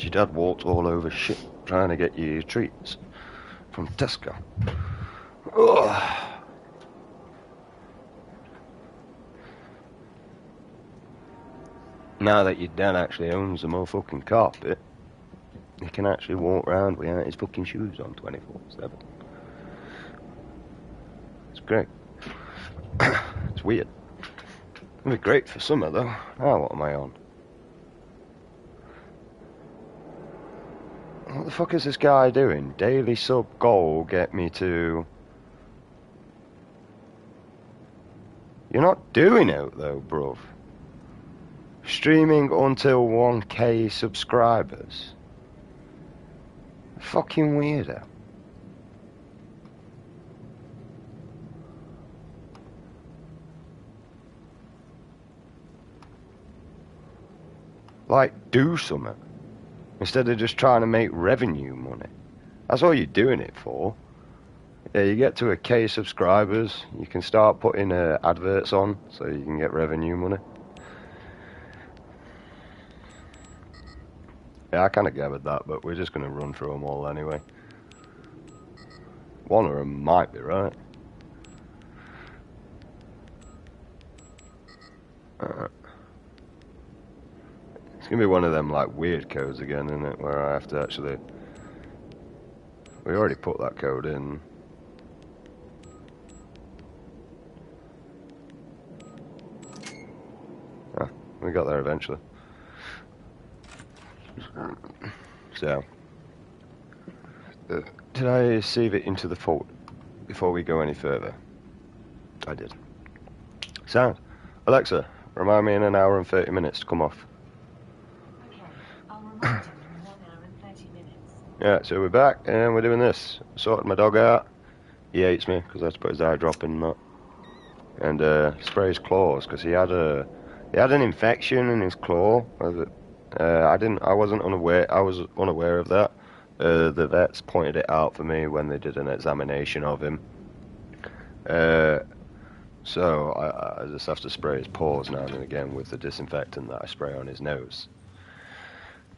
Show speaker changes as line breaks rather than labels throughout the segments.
your dad walked all over shit trying to get you your treats from Tesco. Ugh. Now that your dad actually owns the motherfucking carpet, he can actually walk around without his fucking shoes on 24/7. It's great. It's weird. It'd be great for summer though. Ah, what am I on? What the fuck is this guy doing? Daily sub goal get me to... You're not doing it though, bruv. Streaming until 1k subscribers. Fucking weirdo. Like, do something. Instead of just trying to make revenue money. That's all you're doing it for. Yeah, you get to a K subscribers, you can start putting adverts on so you can get revenue money. Yeah, I kind of gathered that, but we're just going to run through them all anyway. One of them might be right. It's going to be one of them like weird codes again, isn't it? Where I have to actually... We already put that code in. Ah, we got there eventually. So, did I save it into the vault before we go any further? I did. Sound. Alexa, remind me in an hour and 30 minutes to come off.
Okay, I'll remind you in 1 hour and 30 minutes.
Yeah, so we're back and we're doing this. Sorted my dog out. He hates me because I had to put his eye drop in that. And spray his claws because he had an infection in his claw. I wasn't unaware. I was unaware of that. The vets pointed it out for me when they did an examination of him. So I just have to spray his paws now and again with the disinfectant that I spray on his nose.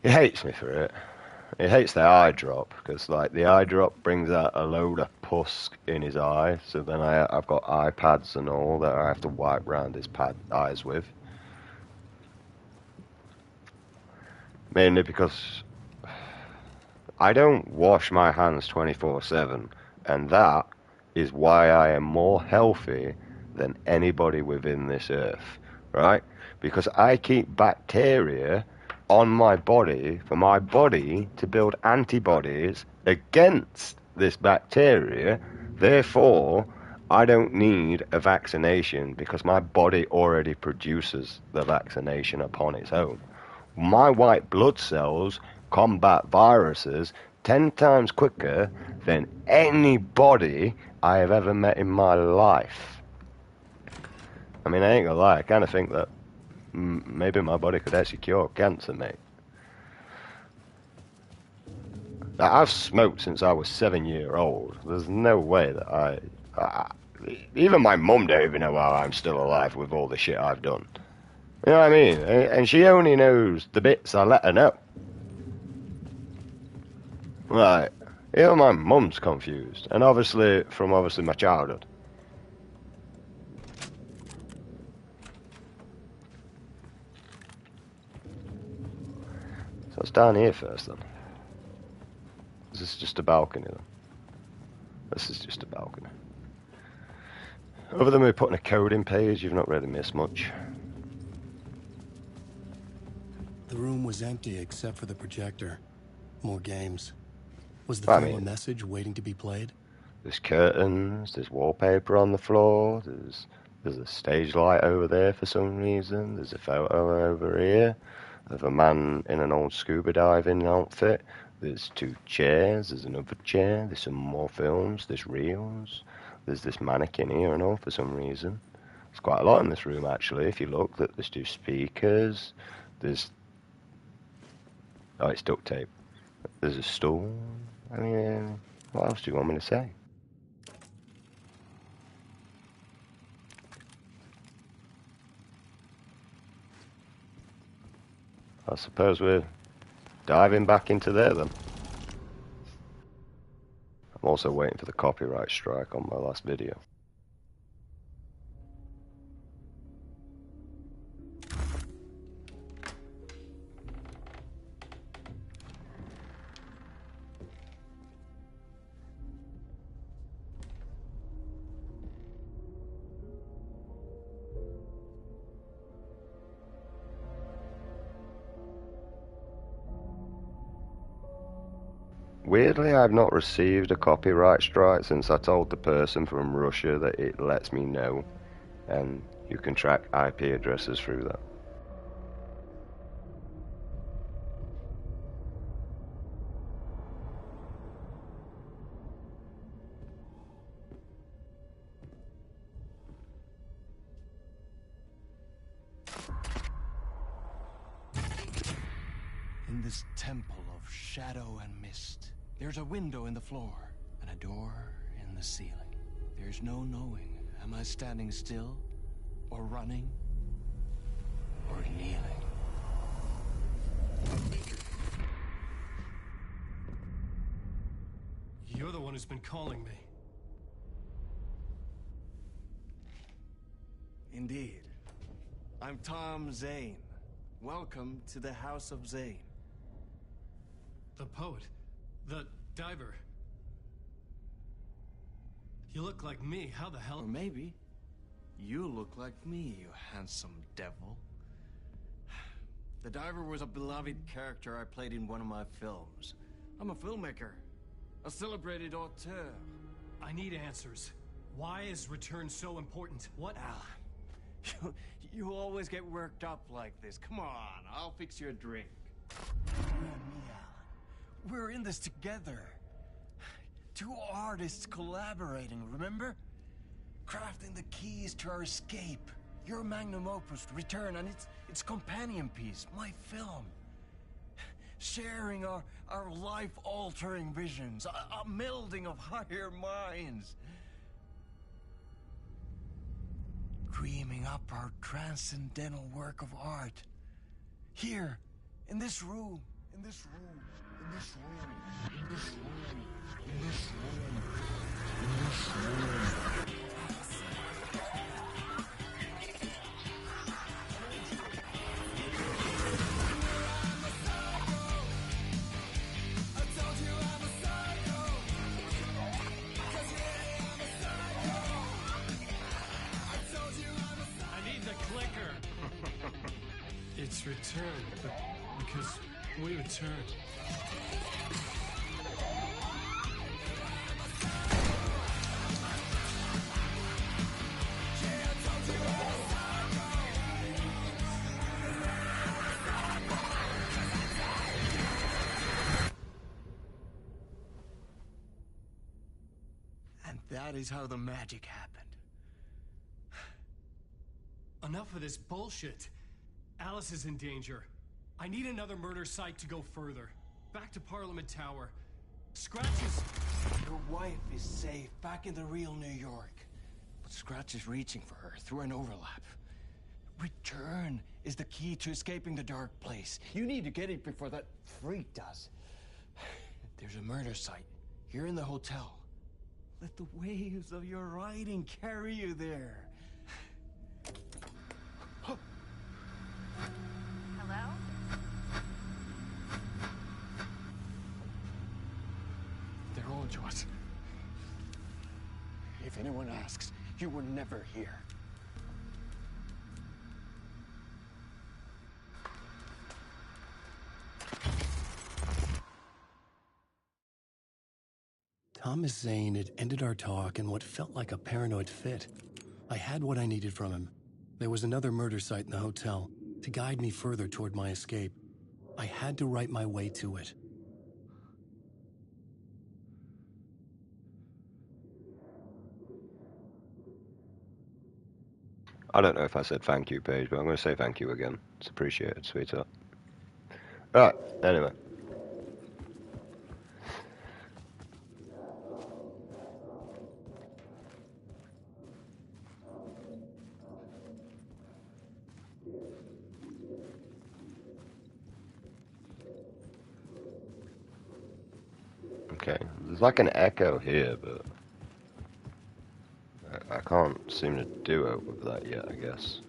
He hates me for it. He hates the eye drop because, like, the eye drop brings out a load of pus in his eye. So then I've got eye pads and all that I have to wipe round his eyes with. Mainly because I don't wash my hands 24/7, and that is why I am more healthy than anybody within this earth, right? Because I keep bacteria on my body for my body to build antibodies against this bacteria. Therefore, I don't need a vaccination because my body already produces the vaccination upon its own. My white blood cells combat viruses 10 times quicker than anybody I have ever met in my life. I mean, I ain't gonna lie, I kind of think that maybe my body could actually cure cancer, mate. Now, I've smoked since I was 7 years old. There's no way that even my mum don't even know how I'm still alive with all the shit I've done. You know what I mean? And she only knows the bits I let her know. Right. Even my mum's confused. And obviously, from my childhood. So it's down here first, then. This is just a balcony, then. This is just a balcony. Other than me putting a coding page, you've not really missed much.
The room was empty except for the projector. More games. Was the
I
film a
mean,
message waiting to be played?
There's curtains, there's wallpaper on the floor, there's a stage light over there for some reason, there's a photo over here of a man in an old scuba diving outfit, there's 2 chairs, there's another chair, there's some more films, there's reels, there's this mannequin here and all for some reason. There's quite a lot in this room actually, if you look, there's 2 speakers, there's... Oh, it's duct tape. There's a stool. I mean, what else do you want me to say? I suppose we're diving back into there then. I'm also waiting for the copyright strike on my last video. Weirdly, I've not received a copyright strike since I told the person from Russia that it lets me know, and you can track IP addresses through that.
In this temple of shadow and mist, there's a window in the floor and a door in the ceiling. There's no knowing, am I standing still, or running, or kneeling?
You're the one who's been calling me.
Indeed. I'm Tom Zane. Welcome to the House of Zane.
The poet. The diver. You look like me. How the hell?
Or maybe you look like me, you handsome devil. The diver was a beloved character I played in one of my films. I'm a filmmaker, a celebrated auteur.
I need answers. Why is Return so important? What?
Alan, you always get worked up like this. Come on, I'll fix you a drink. You and me, Alan. We're in this together. Two artists collaborating, remember? Crafting the keys to our escape. Your magnum opus, Return, and its companion piece, my film. Sharing our life-altering visions, a melding of higher minds. Dreaming up our transcendental work of art. Here, in this room, in this room, in this room, in this room, in this room, in this room.
It's Return, because we return.
And that is how the magic happened.
Enough of this bullshit. Alice is in danger. I need another murder site to go further. Back to Parliament Tower. Scratch is...
Your wife is safe, back in the real New York. But Scratch is reaching for her through an overlap. Return is the key to escaping the dark place. You need to get it before that freak does. There's a murder site here in the hotel. Let the waves of your writing carry you there.
Hello?
They're all yours. If anyone asks, you were never here.
Thomas Zane had ended our talk in what felt like a paranoid fit. I had what I needed from him. There was another murder site in the hotel to guide me further toward my escape. I had to write my way to it.
I don't know if I said thank you, Paige, but I'm going to say thank you again. It's appreciated, sweetheart. Alright, anyway. Okay, there's like an echo here, but I can't seem to do it with that yet, I guess.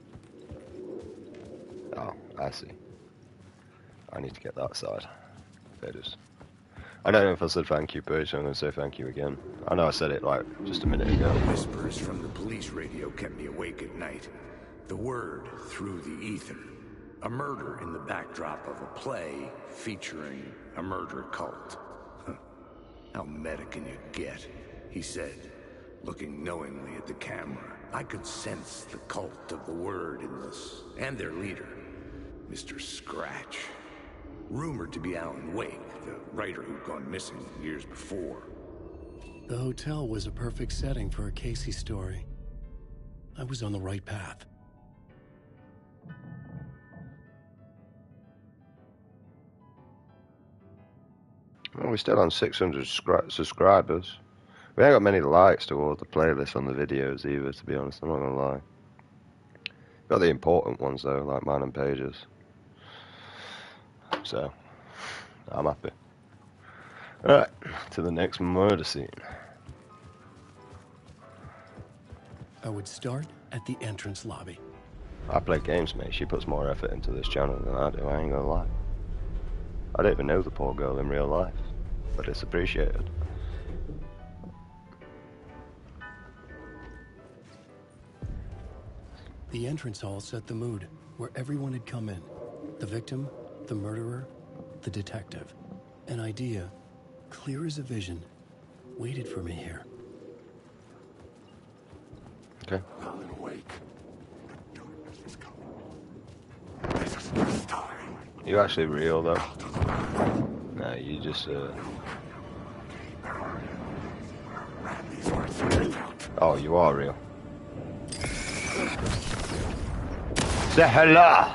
Oh, I see. I need to get that side. There it is. I don't know if I said thank you, but I'm going to say thank you again. I know I said it like just a minute ago.
Whispers from the police radio kept me awake at night. The word through the ether. A murder in the backdrop of a play featuring a murder cult. How meta can you get? He said, looking knowingly at the camera. I could sense the cult of the word in this, and their leader, Mr. Scratch. Rumored to be Alan Wake, the writer who'd gone missing years before.
The hotel was a perfect setting for a Casey story. I was on the right path.
Well, we're still on 600 subscribers. We ain't got many likes towards the playlist on the videos either, to be honest, I'm not gonna lie. Got the important ones though, like mine and Paige's. So, I'm happy. Alright, to the next murder scene.
I would start at the entrance lobby.
I play games, mate. She puts more effort into this channel than I do, I ain't gonna lie. I don't even know the poor girl in real life, but it's appreciated.
The entrance hall set the mood, where everyone had come in. The victim, the murderer, the detective. An idea, clear as a vision, waited for me here.
Okay.
Alan Wake.
You actually real though? No, you just Oh, you are real. Say hello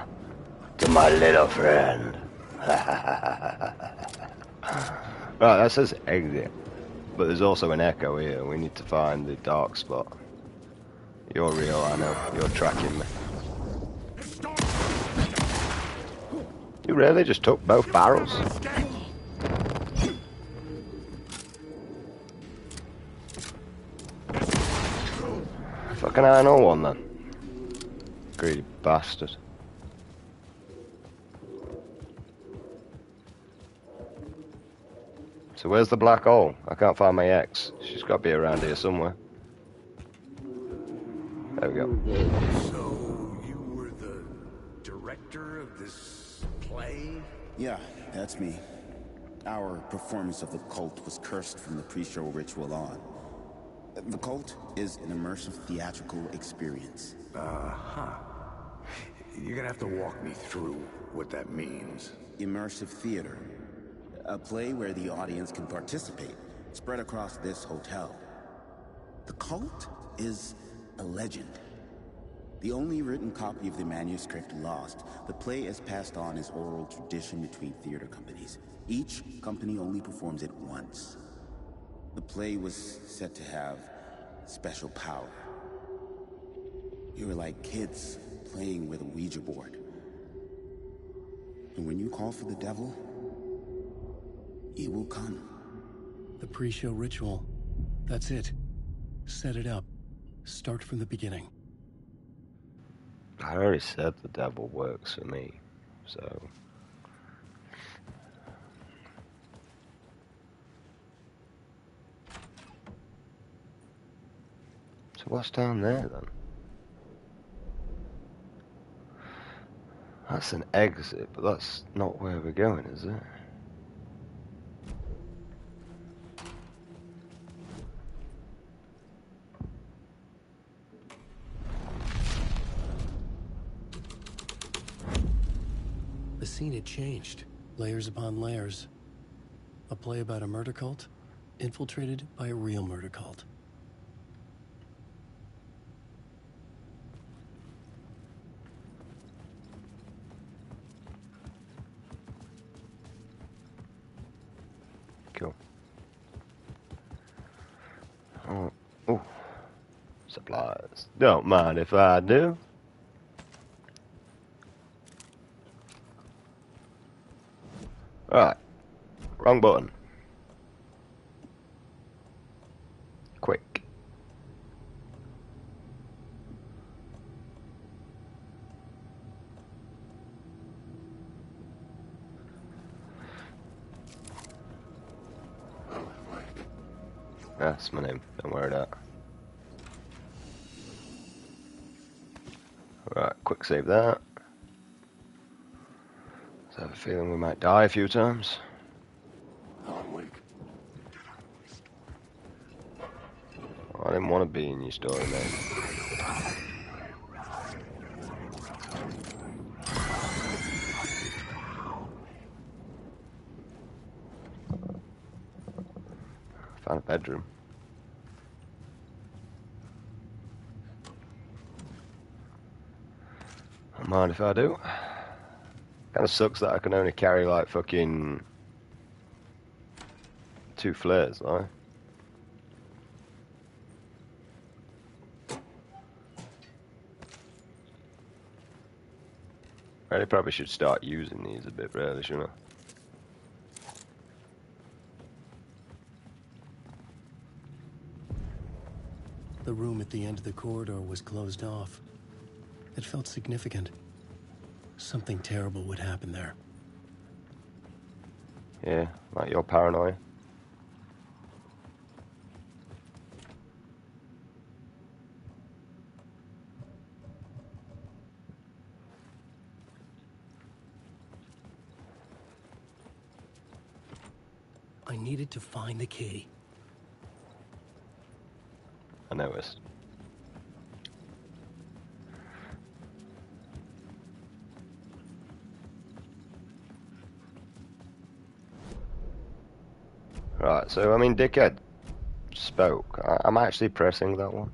to my little friend. Right, that says exit. But there's also an echo here. We need to find the dark spot. You're real, I know. You're tracking me. You really just took both barrels? Fucking I know one then. Greedy bastard. So where's the black hole? I can't find my ex. She's got to be around here somewhere. There we go.
So, you were the director of this play?
Yeah, that's me. Our performance of the cult was cursed from the pre-show ritual on. The cult is an immersive theatrical experience.
Uh-huh. You're gonna have to walk me through what that means.
Immersive theater. A play where the audience can participate, spread across this hotel. The cult is a legend. The only written copy of the manuscript lost, the play is passed on as oral tradition between theater companies. Each company only performs it once. The play was said to have special power. You were like kids playing with a Ouija board. And when you call for the devil, he will come.
The pre-show ritual. That's it. Set it up. Start from the beginning.
I already said the devil works for me, so... So what's down there then? That's an exit, but that's not where we're going, is it?
The scene had changed, layers upon layers. A play about a murder cult, infiltrated by a real murder cult.
Cool. Oh, ooh. Supplies. Don't mind if I do. Alright. Wrong button. That's my name. Don't worry about that. Right, quick save that. I have a feeling we might die a few times.
Awake.
I didn't want to be in your story, mate. Found a bedroom. Don't mind if I do. Kinda sucks that I can only carry like fucking 2 flares, right? Really probably should start using these a bit, really, shouldn't I?
The room at the end of the corridor was closed off. It felt significant. Something terrible would happen there.
Yeah, like your paranoia.
I needed to find the key.
I noticed. Right, so I mean, Dickhead spoke. I'm actually pressing that one.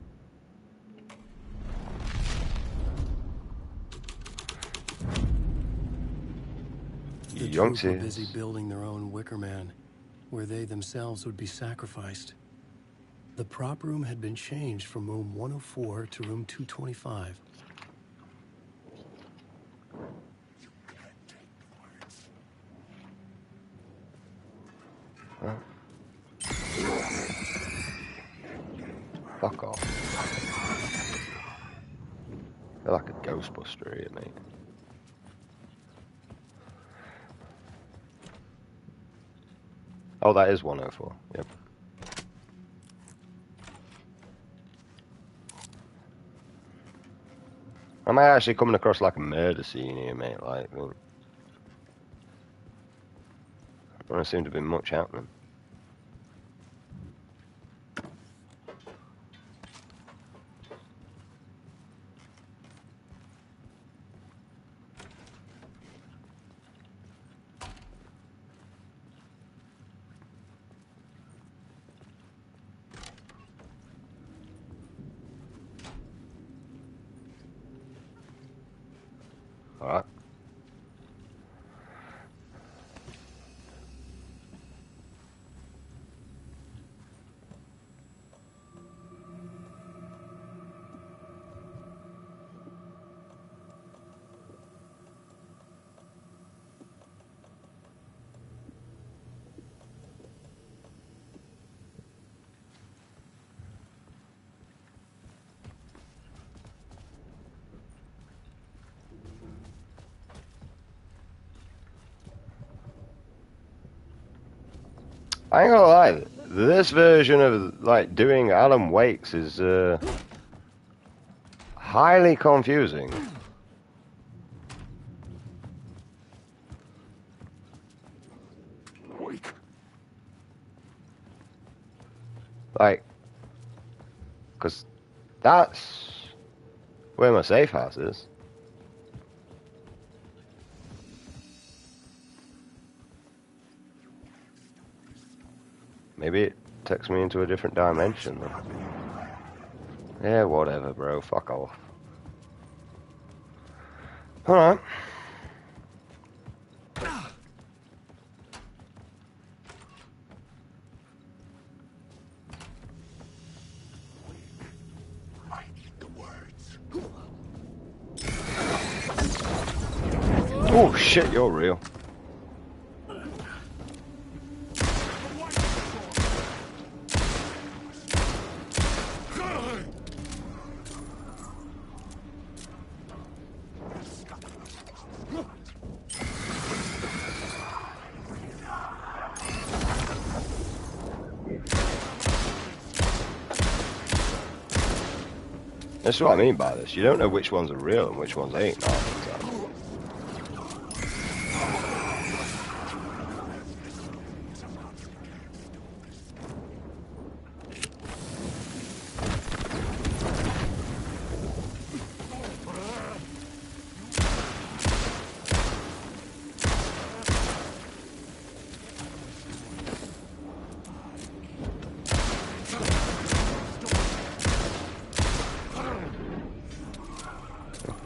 The troops were busy building their own Wicker Man, where they themselves would be sacrificed. The prop room had been changed from room 104 to room 225.
Huh? Fuck off. I feel like a Ghostbuster here, mate. Oh, that is 104. Yep. Am I actually coming across like a murder scene here, mate? Like, there doesn't seem to be much happening. Alright. I ain't gonna lie, this version of like doing Alan Wake's is highly confusing.
Wake.
Like, cause that's where my safe house is. Maybe it takes me into a different dimension then. Yeah, whatever, bro. Fuck off. Alright.
I need the words.
Oh shit, you're real. That's what I mean by this. You don't know which ones are real and which ones ain't half the time.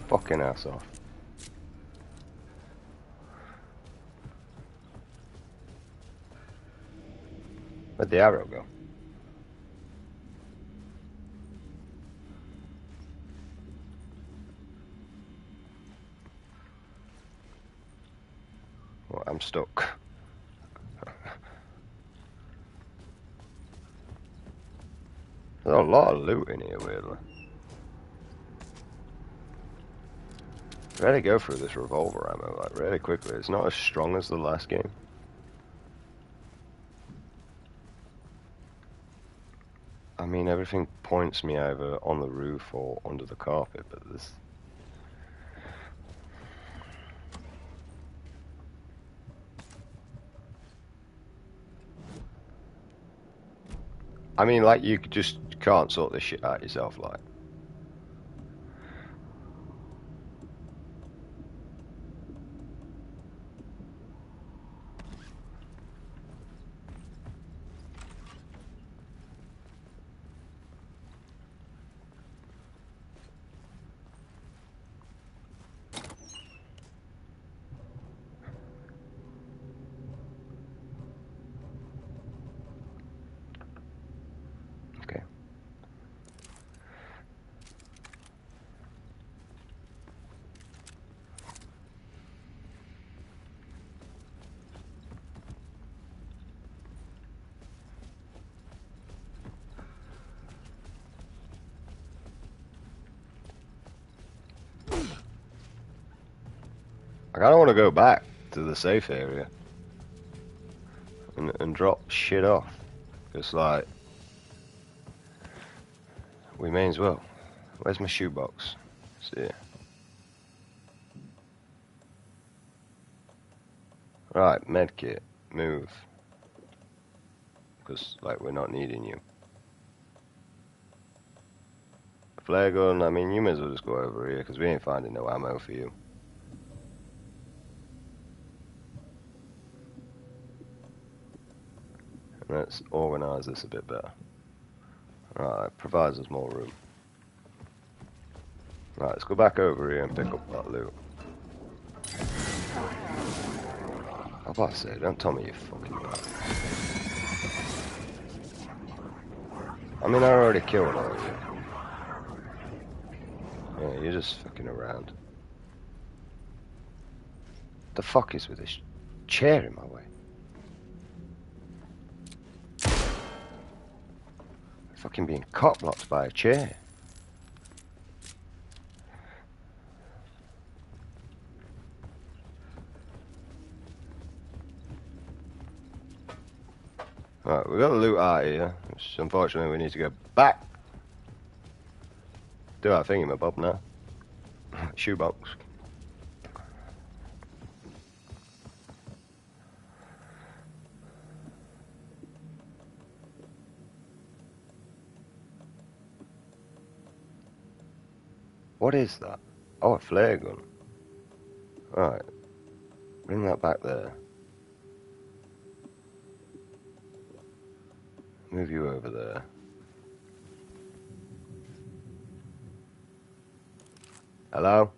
Fucking ass off. Where'd the arrow go? Well, I'm stuck. There's a lot of loot in here, weirdly. Really go through this revolver ammo, like, really quickly. It's not as strong as the last game. I mean, everything points me either on the roof or under the carpet, but this... I mean, like, you just can't sort this shit out yourself, like. Okay. I kinda wanna go back to the safe area and drop shit off. It's like, we may as well. Where's my shoebox? It's here. Right, medkit, move. Because, like, we're not needing you. Flare gun, I mean, you may as well just go over here, because we ain't finding no ammo for you. Let's organise this a bit better. Alright, provides us more room. Right, let's go back over here and pick up that loot. I was about to say, don't tell me you're fucking back. I mean, I already killed all of you. Yeah, you're just fucking around. The fuck is with this chair in my way? I'm fucking being cock-blocked by a chair. Right, we got the loot out here, which unfortunately we need to go back. Do our thingy-my-bob now. Shoebox. What is that? Oh, a flare gun. Alright. Bring that back there. Move you over there. Hello?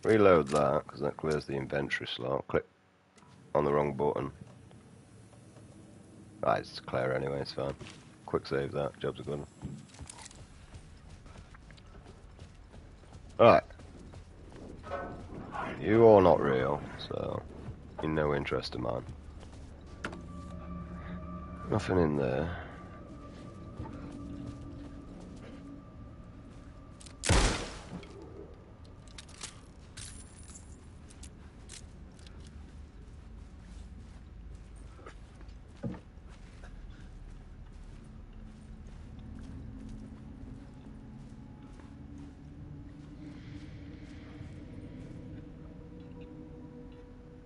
Reload that, because that clears the inventory slot. Click on the wrong button. Right, it's clear anyway, it's fine. Quick save that, job's a good one. Alright. You are not real, so you're no interest of mine. Nothing in there.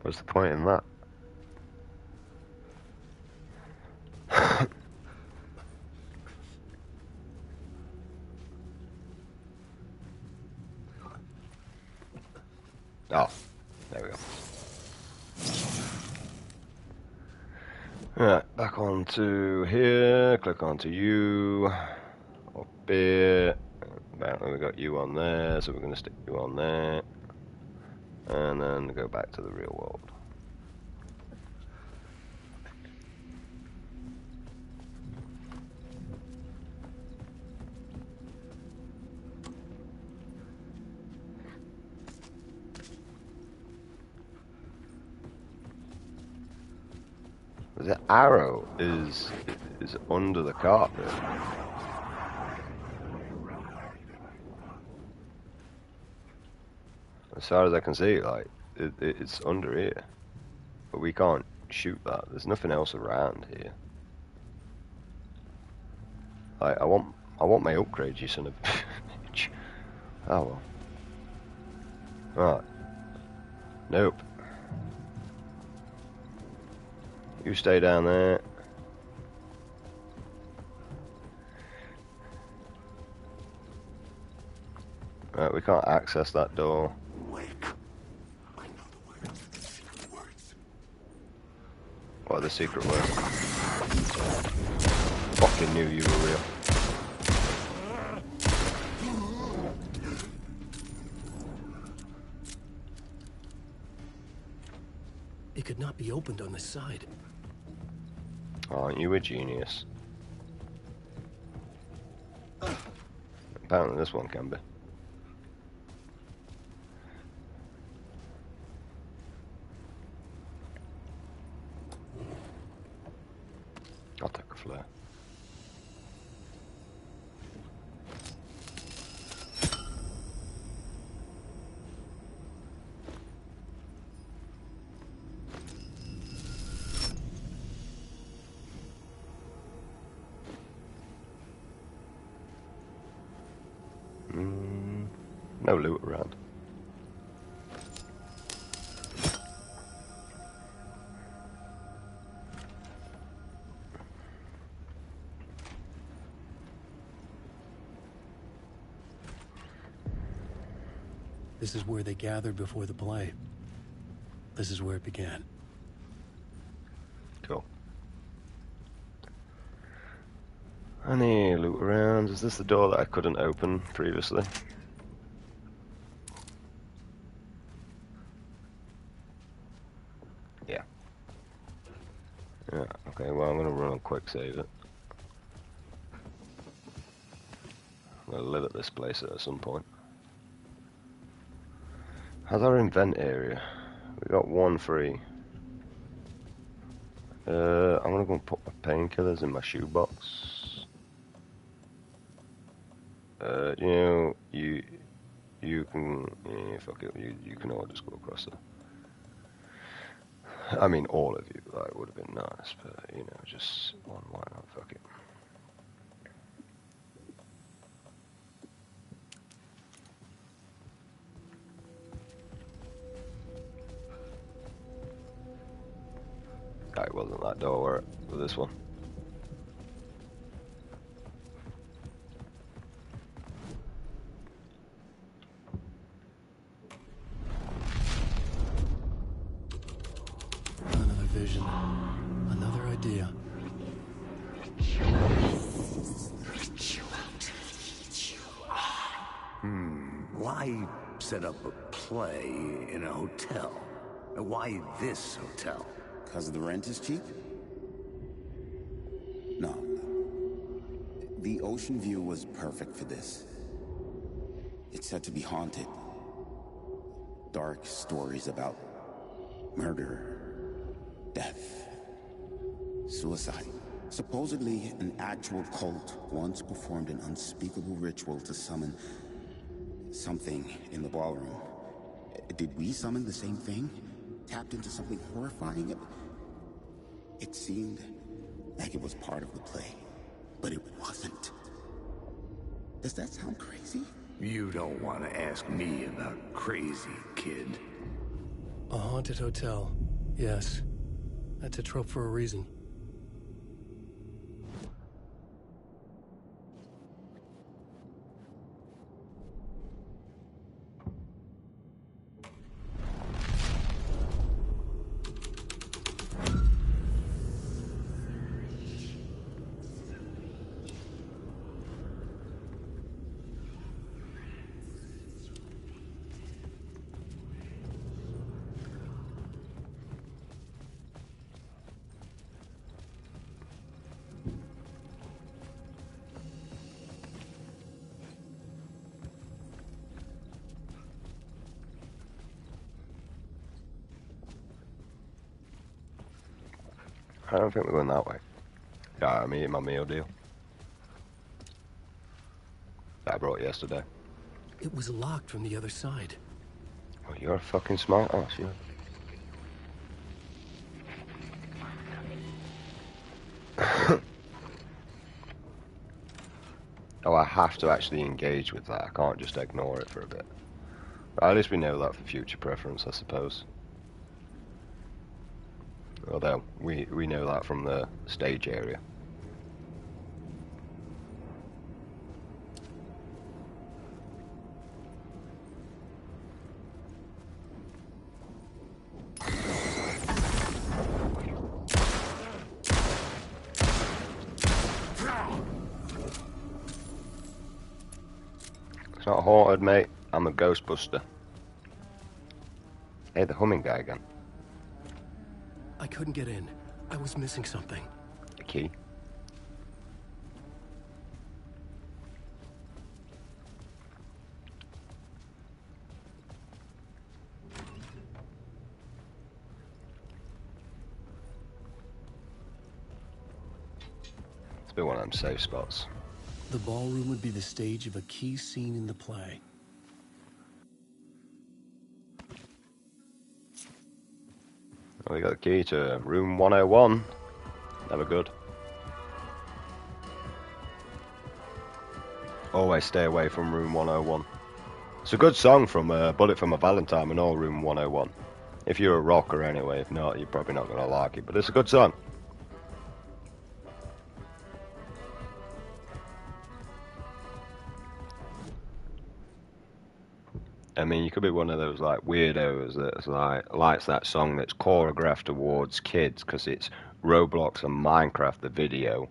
What's the point in that? Oh, there we go. Alright, back onto here, click onto you, up here, apparently we got you on there, so we're going to stick you on there, and then go back to the real world. The arrow is under the carpet. As far as I can see, like it's under here, but we can't shoot that. There's nothing else around here. Like I want my upgrade, you son of a bitch. Oh well. Right. Nope. You stay down there. Right, we can't access that door.
Wake. I know the words to the secret words.
What are the secret words? Fucking knew you were real.
It could not be opened on this side.
Aren't you a genius? Apparently this one can be. I'll take a flare. No loot around.
This is where they gathered before the play. This is where it began.
Cool. Any loot around? Is this the door that I couldn't open previously? Yeah. Yeah, okay, well I'm gonna run and quick save it. I'm gonna live at this place at some point. How's our invent area? We got one free. I'm gonna go and put my painkillers in my shoebox. You know, you can, yeah, fuck it, you can all just go across there. I mean, all of you, that would have been nice, but, you know, just one, why not, fuck it. It wasn't that door, with this one.
Another vision. Another idea.
Why set up a play in a hotel? Why this hotel?
Because the rent is cheap? No. The ocean view was perfect for this. It's said to be haunted. Dark stories about murder, death, suicide. Supposedly, an actual cult once performed an unspeakable ritual to summon something in the ballroom. Did we summon the same thing? Tapped into something horrifying? It seemed like it was part of the play, but it wasn't. Does that sound crazy?
You don't want to ask me about crazy, kid.
A haunted hotel. Yes. That's a trope for a reason.
I don't think we're going that way. Yeah, I'm eating my meal deal that I brought yesterday.
It was locked from the other side.
Well, you're a fucking smart ass, you. Oh, I have to actually engage with that. I can't just ignore it for a bit. But at least we know that for future preference, I suppose. Although, we know that from the stage area. It's not haunted, mate. I'm a Ghostbuster. Hey, the humming guy again.
I couldn't get in. I was missing something.
The key. It's been one of them safe spots.
The ballroom would be the stage of a key scene in the play.
We got the key to room 101. Never good. Always stay away from room 101. It's a good song from Bullet for My Valentine and all room 101. If you're a rocker anyway, if not, you're probably not going to like it, but it's a good song. I mean, you could be one of those like weirdos that's like likes that song that's choreographed towards kids because it's Roblox and Minecraft the video,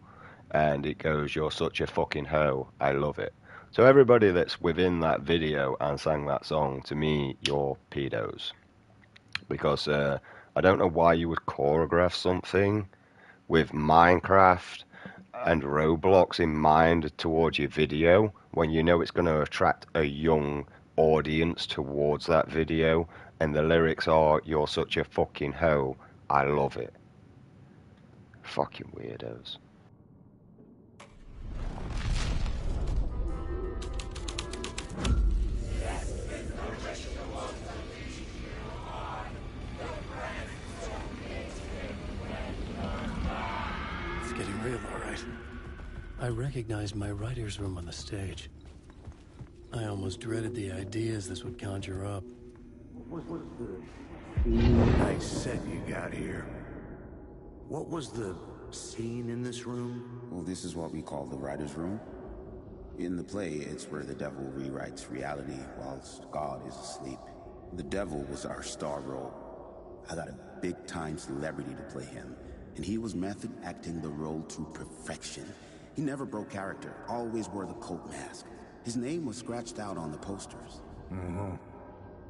and it goes, "You're such a fucking hoe, I love it." So everybody that's within that video and sang that song, to me, you're pedos, because I don't know why you would choreograph something with Minecraft and Roblox in mind towards your video when you know it's going to attract a young audience towards that video, and the lyrics are, "You're such a fucking hoe, I love it." Fucking weirdos.
It's getting real, all right. I recognized my writer's room on the stage. I almost dreaded the ideas this would conjure up.
Nice set you got here. What was the scene in this room?
Well, this is what we call the writer's room. In the play, it's where the devil rewrites reality whilst God is asleep. The devil was our star role. I got a big-time celebrity to play him, and he was method acting the role to perfection. He never broke character, always wore the cult mask. His name was scratched out on the posters.
Mm-hmm.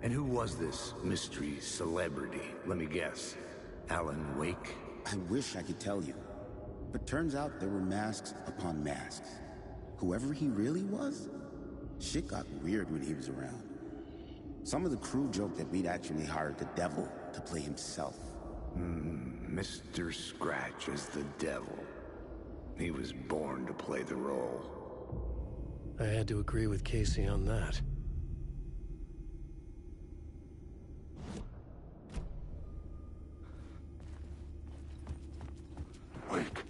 And who was this mystery celebrity? Let me guess. Alan Wake?
I wish I could tell you, but turns out there were masks upon masks. Whoever he really was, shit got weird when he was around. Some of the crew joked that we'd actually hired the devil to play himself.
Mr. Scratch as the devil. He was born to play the role.
I had to agree with Casey on that.
Wake.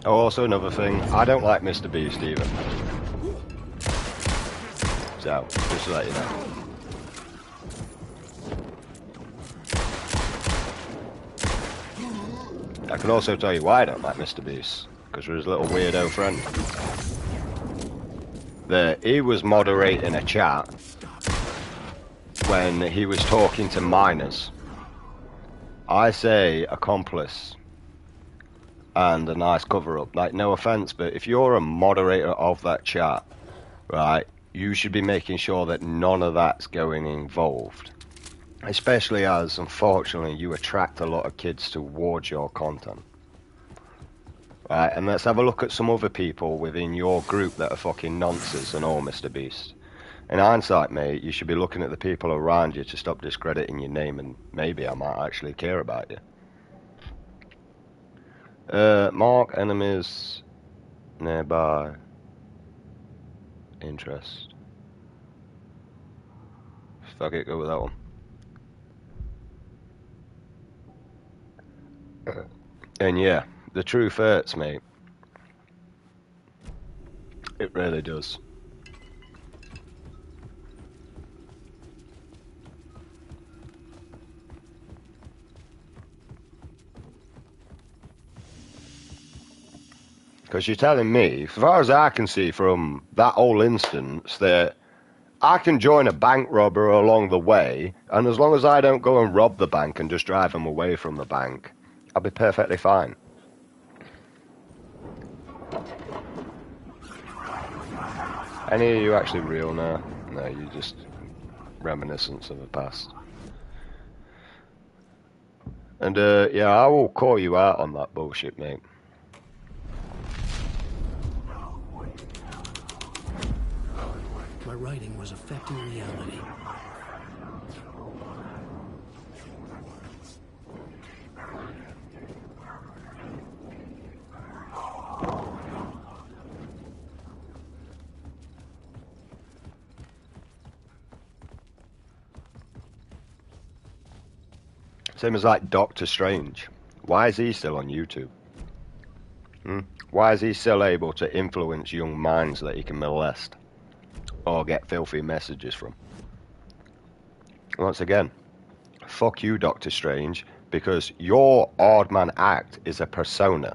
Oh, also another thing, I don't like Mr. Beast either. So, just to let you know. I can also tell you why I don't like Mr. Beast. Because of his little weirdo friend. He was moderating a chat when he was talking to minors. I say accomplice and a nice cover-up. Like, no offense, but if you're a moderator of that chat, right, you should be making sure that none of that's going involved. Especially as, unfortunately, you attract a lot of kids towards your content. Right, and let's have a look at some other people within your group that are fucking nonsense and all, Mr. Beast. In hindsight, mate, you should be looking at the people around you to stop discrediting your name, and maybe I might actually care about you. Mark enemies nearby. Interest. Fuck it, go with that one. And yeah, the truth hurts, mate. It really does. Because you're telling me, as far as I can see from that whole instance, that I can join a bank robber along the way, and as long as I don't go and rob the bank and just drive them away from the bank, I'll be perfectly fine. Any of you actually real now? No, you're just reminiscence of the past. And yeah, I will call you out on that bullshit, mate.
My writing was affecting reality.
Same as like Doctor Strange. Why is he still on YouTube? Why is he still able to influence young minds that he can molest? Or get filthy messages from? Once again, fuck you, Doctor Strange, because your odd man act is a persona.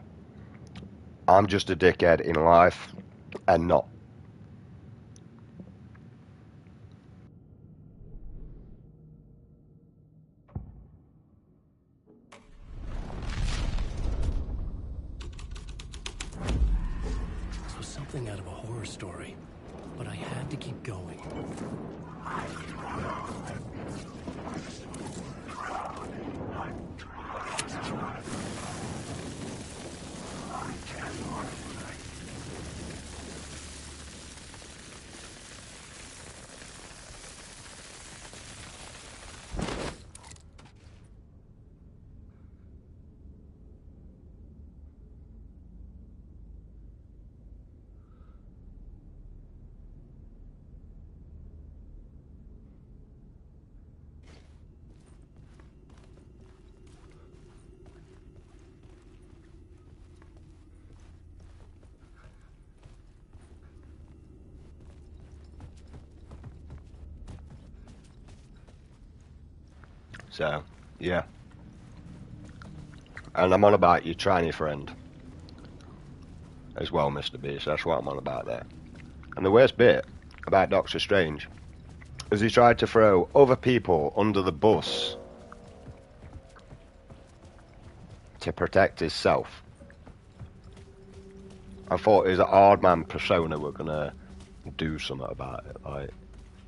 I'm just a dickhead in life, and not.
This was something out of a horror story, but I had to keep going.
So, yeah. And I'm on about your tranny friend. As well, Mr. Beast. That's what I'm on about there. And the worst bit about Doctor Strange is he tried to throw other people under the bus to protect himself. I thought his hard man persona were gonna do something about it. Like,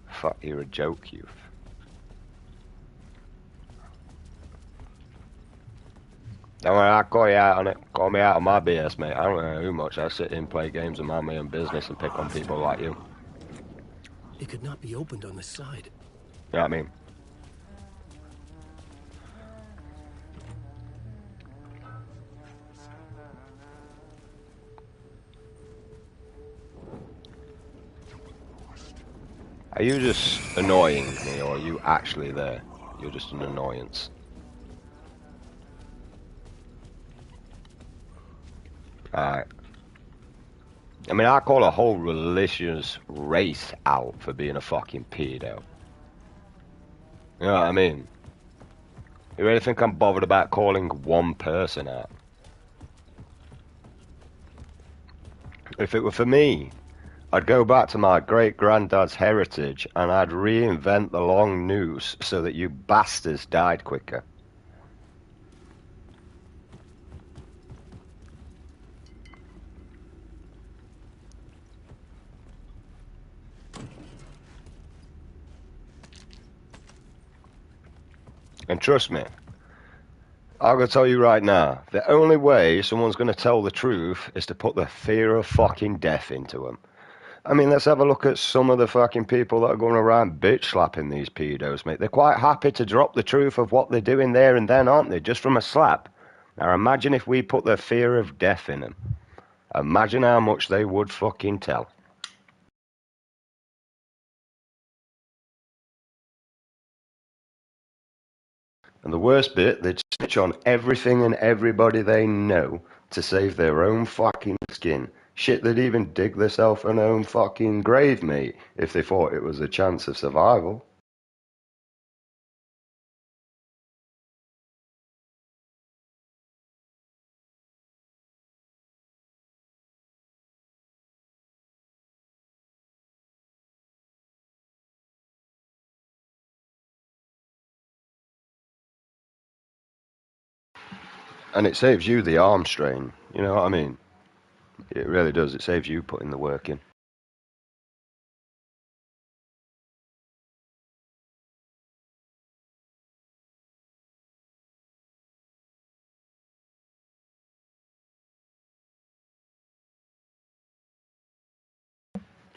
fuck, you're a joke, youth. Don't worry, I'll call you out on it. Call me out on my BS, mate. I don't know who much. I sit in, play games, and mind my own business and pick on people like you.
It could not be opened on this side.
You know what I mean? Are you just annoying me, or are you actually there? You're just an annoyance. Alright. I mean, I call a whole religious race out for being a fucking pedo. You know what I mean? You really think I'm bothered about calling one person out? If it were for me, I'd go back to my great-granddad's heritage and I'd reinvent the long noose so that you bastards died quicker. And trust me, I'm going to tell you right now, the only way someone's going to tell the truth is to put the fear of fucking death into them. I mean, let's have a look at some of the fucking people that are going around bitch slapping these pedos, mate. They're quite happy to drop the truth of what they're doing there and then, aren't they? Just from a slap. Now imagine if we put the fear of death in them. Imagine how much they would fucking tell. And the worst bit, they'd snitch on everything and everybody they know to save their own fucking skin. Shit, they'd even dig themselves an own fucking grave, mate, if they thought it was a chance of survival. And it saves you the arm strain, you know what I mean? It really does, it saves you putting the work in.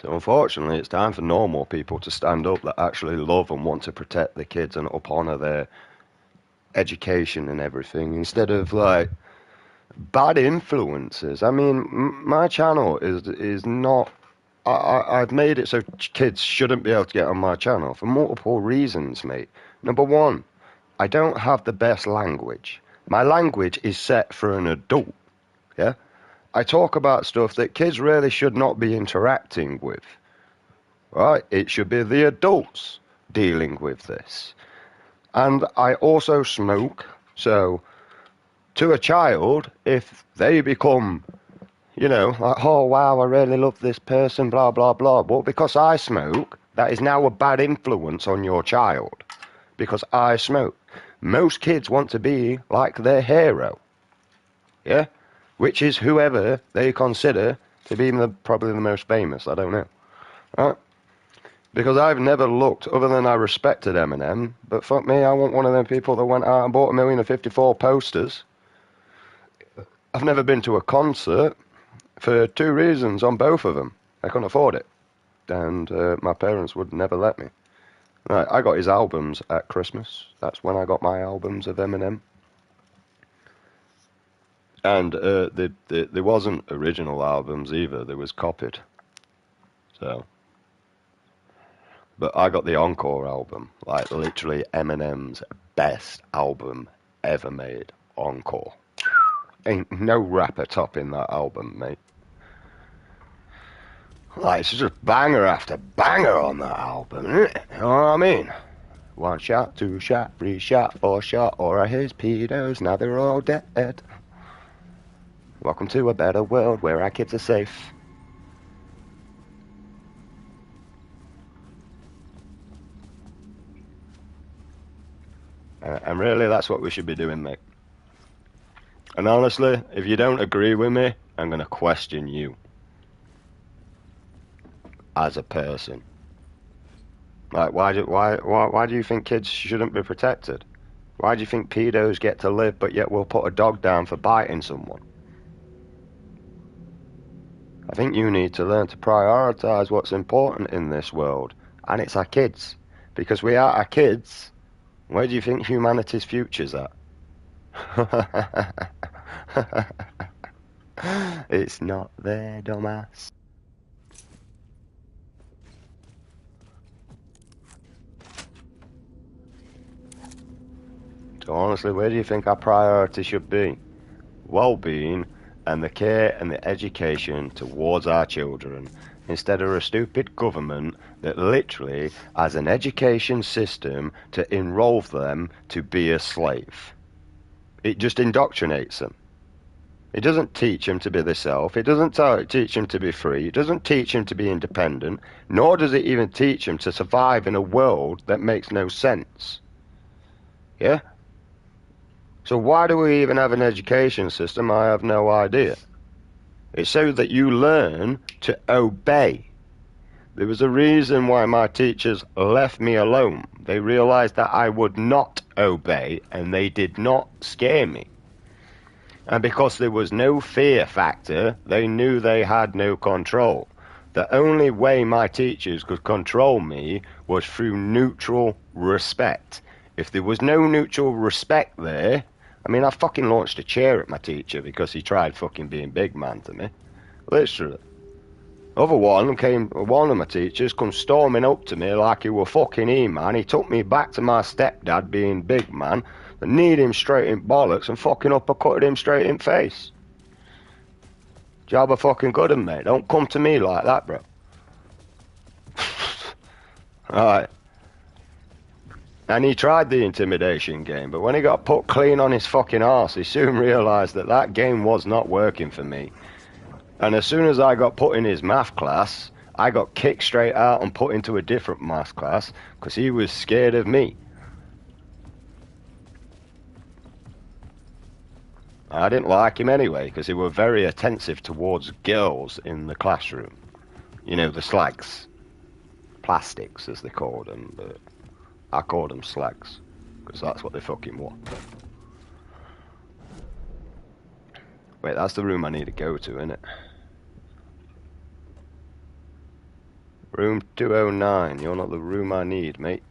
So unfortunately, it's time for normal people to stand up that actually love and want to protect the kids and up honor their education and everything, instead of like bad influences. I mean, my channel is not. I've made it so kids shouldn't be able to get on my channel for multiple reasons, mate. Number one, I don't have the best language. My language is set for an adult. Yeah, I talk about stuff that kids really should not be interacting with. Right? It should be the adults dealing with this. And I also smoke, so to a child, if they become, you know, like, oh wow, I really love this person, blah, blah, blah, well, because I smoke, that is now a bad influence on your child. Because I smoke. Most kids want to be like their hero. Yeah? Which is whoever they consider to be probably the most famous, I don't know. Right? Because I've never looked, other than I respected Eminem, but fuck me, I want one of them people that went out and bought 1,054 posters. I've never been to a concert for two reasons on both of them. I couldn't afford it, and my parents would never let me. Right, I got his albums at Christmas. That's when I got my albums of Eminem. And there wasn't original albums either, there was copied. So... But I got the Encore album, like literally Eminem's best album ever made, Encore. Ain't no rapper topping that album, mate. Like, it's just banger after banger on that album, isn't it? You know what I mean? 1 shot, 2 shot, 3 shot, 4 shot, or are his pedos, now they're all dead. Welcome to a better world where our kids are safe. And really, that's what we should be doing, mate. And honestly, if you don't agree with me, I'm going to question you as a person. Like, why do you think kids shouldn't be protected? Why do you think pedos get to live, but yet we'll put a dog down for biting someone? I think you need to learn to prioritize what's important in this world, and it's our kids. Because without our kids, where do you think humanity's future's at? It's not there, dumbass. So honestly, where do you think our priority should be? Well-being and the care and the education towards our children, instead of a stupid government that literally has an education system to enroll them to be a slave. It just indoctrinates them. It doesn't teach them to be themselves. It doesn't teach them to be free. It doesn't teach them to be independent. Nor does it even teach them to survive in a world that makes no sense. Yeah? So why do we even have an education system? I have no idea. It's so that you learn to obey. There was a reason why my teachers left me alone. They realized that I would not obey, and they did not scare me. And because there was no fear factor, they knew they had no control. The only way my teachers could control me was through neutral respect. If there was no neutral respect there, I mean, I fucking launched a chair at my teacher because he tried fucking being big man to me. Literally. One of my teachers come storming up to me like he were fucking E-Man. He took me back to my stepdad being big man, and kneed him straight in bollocks and fucking uppercutted him straight in face. Job of fucking good 'un, mate. Don't come to me like that, bro. Alright. And he tried the intimidation game, but when he got put clean on his fucking arse, he soon realised that that game was not working for me. And as soon as I got put in his math class, I got kicked straight out and put into a different math class because he was scared of me. I didn't like him anyway because he was very attentive towards girls in the classroom. You know, the slags. Plastics, as they called them, but I called them slags because that's what they fucking were. Wait, that's the room I need to go to, isn't it? Room 209. You're not the room I need, mate.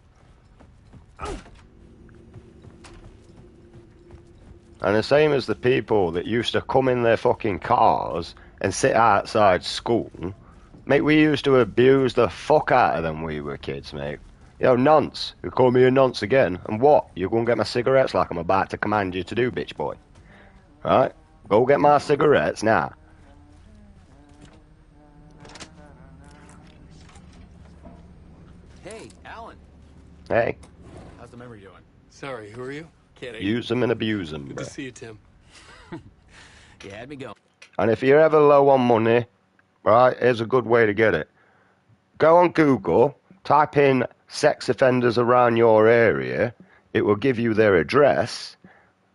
And the same as the people that used to come in their fucking cars and sit outside school. Mate, we used to abuse the fuck out of them when we were kids, mate. Yo, nonce. You call me a nonce again? And what? You go and get my cigarettes like I'm about to command you to do, bitch boy. Right? Go get my cigarettes now.
Hey, Alan.
Hey.
How's the memory doing?
Sorry, who are you?
Kidding.
Use them and abuse them.
Good to see you, Tim.
You had me going.
And if you're ever low on money, right, here's a good way to get it. Go on Google, type in sex offenders around your area. It will give you their address.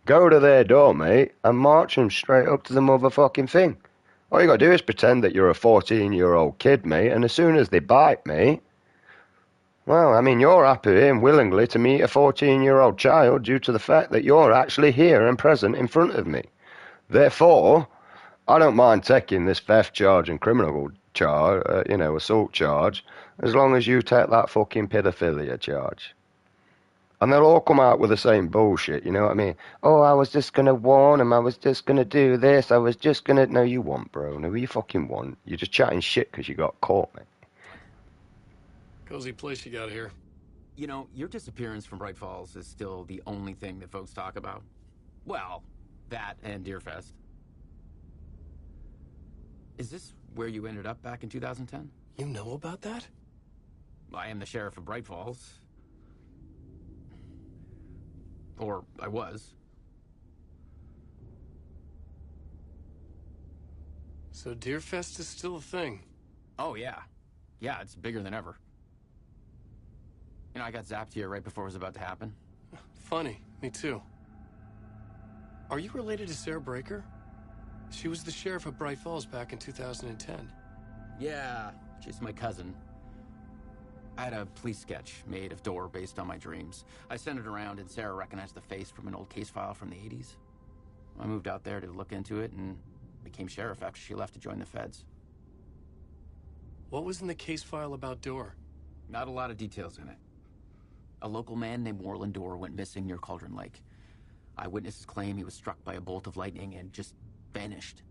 Go to their door, mate, and march them straight up to the motherfucking thing. All you gotta do is pretend that you're a 14-year-old kid, mate, and as soon as they bite, mate, well, I mean, you're happy and willingly to meet a 14-year-old child due to the fact that you're actually here and present in front of me. Therefore, I don't mind taking this theft charge and criminal charge, assault charge, as long as you take that fucking pedophilia charge. And they'll all come out with the same bullshit, you know what I mean? Oh, I was just gonna warn him, I was just gonna do this, I was just gonna... No, you won't, bro. No, you fucking won't. You're just chatting shit because you got caught, mate.
Cozy place you got here.
You know, your disappearance from Bright Falls is still the only thing that folks talk about. Well, that and Deerfest. Is this where you ended up back in 2010?
You know about that?
I am the sheriff of Bright Falls. Or I was.
So Deerfest is still a thing?
Oh, yeah. Yeah, it's bigger than ever. You know, I got zapped here right before it was about to happen.
Funny, me too. Are you related to Sarah Breaker? She was the sheriff of Bright Falls back in 2010.
Yeah, she's my cousin. I had a police sketch made of Door based on my dreams. I sent it around and Sarah recognized the face from an old case file from the 80s. I moved out there to look into it and became sheriff after she left to join the feds.
What was in the case file about Door?
Not a lot of details in it. A local man named Warland Door went missing near Cauldron Lake. Eyewitnesses claim he was struck by a bolt of lightning and just vanished.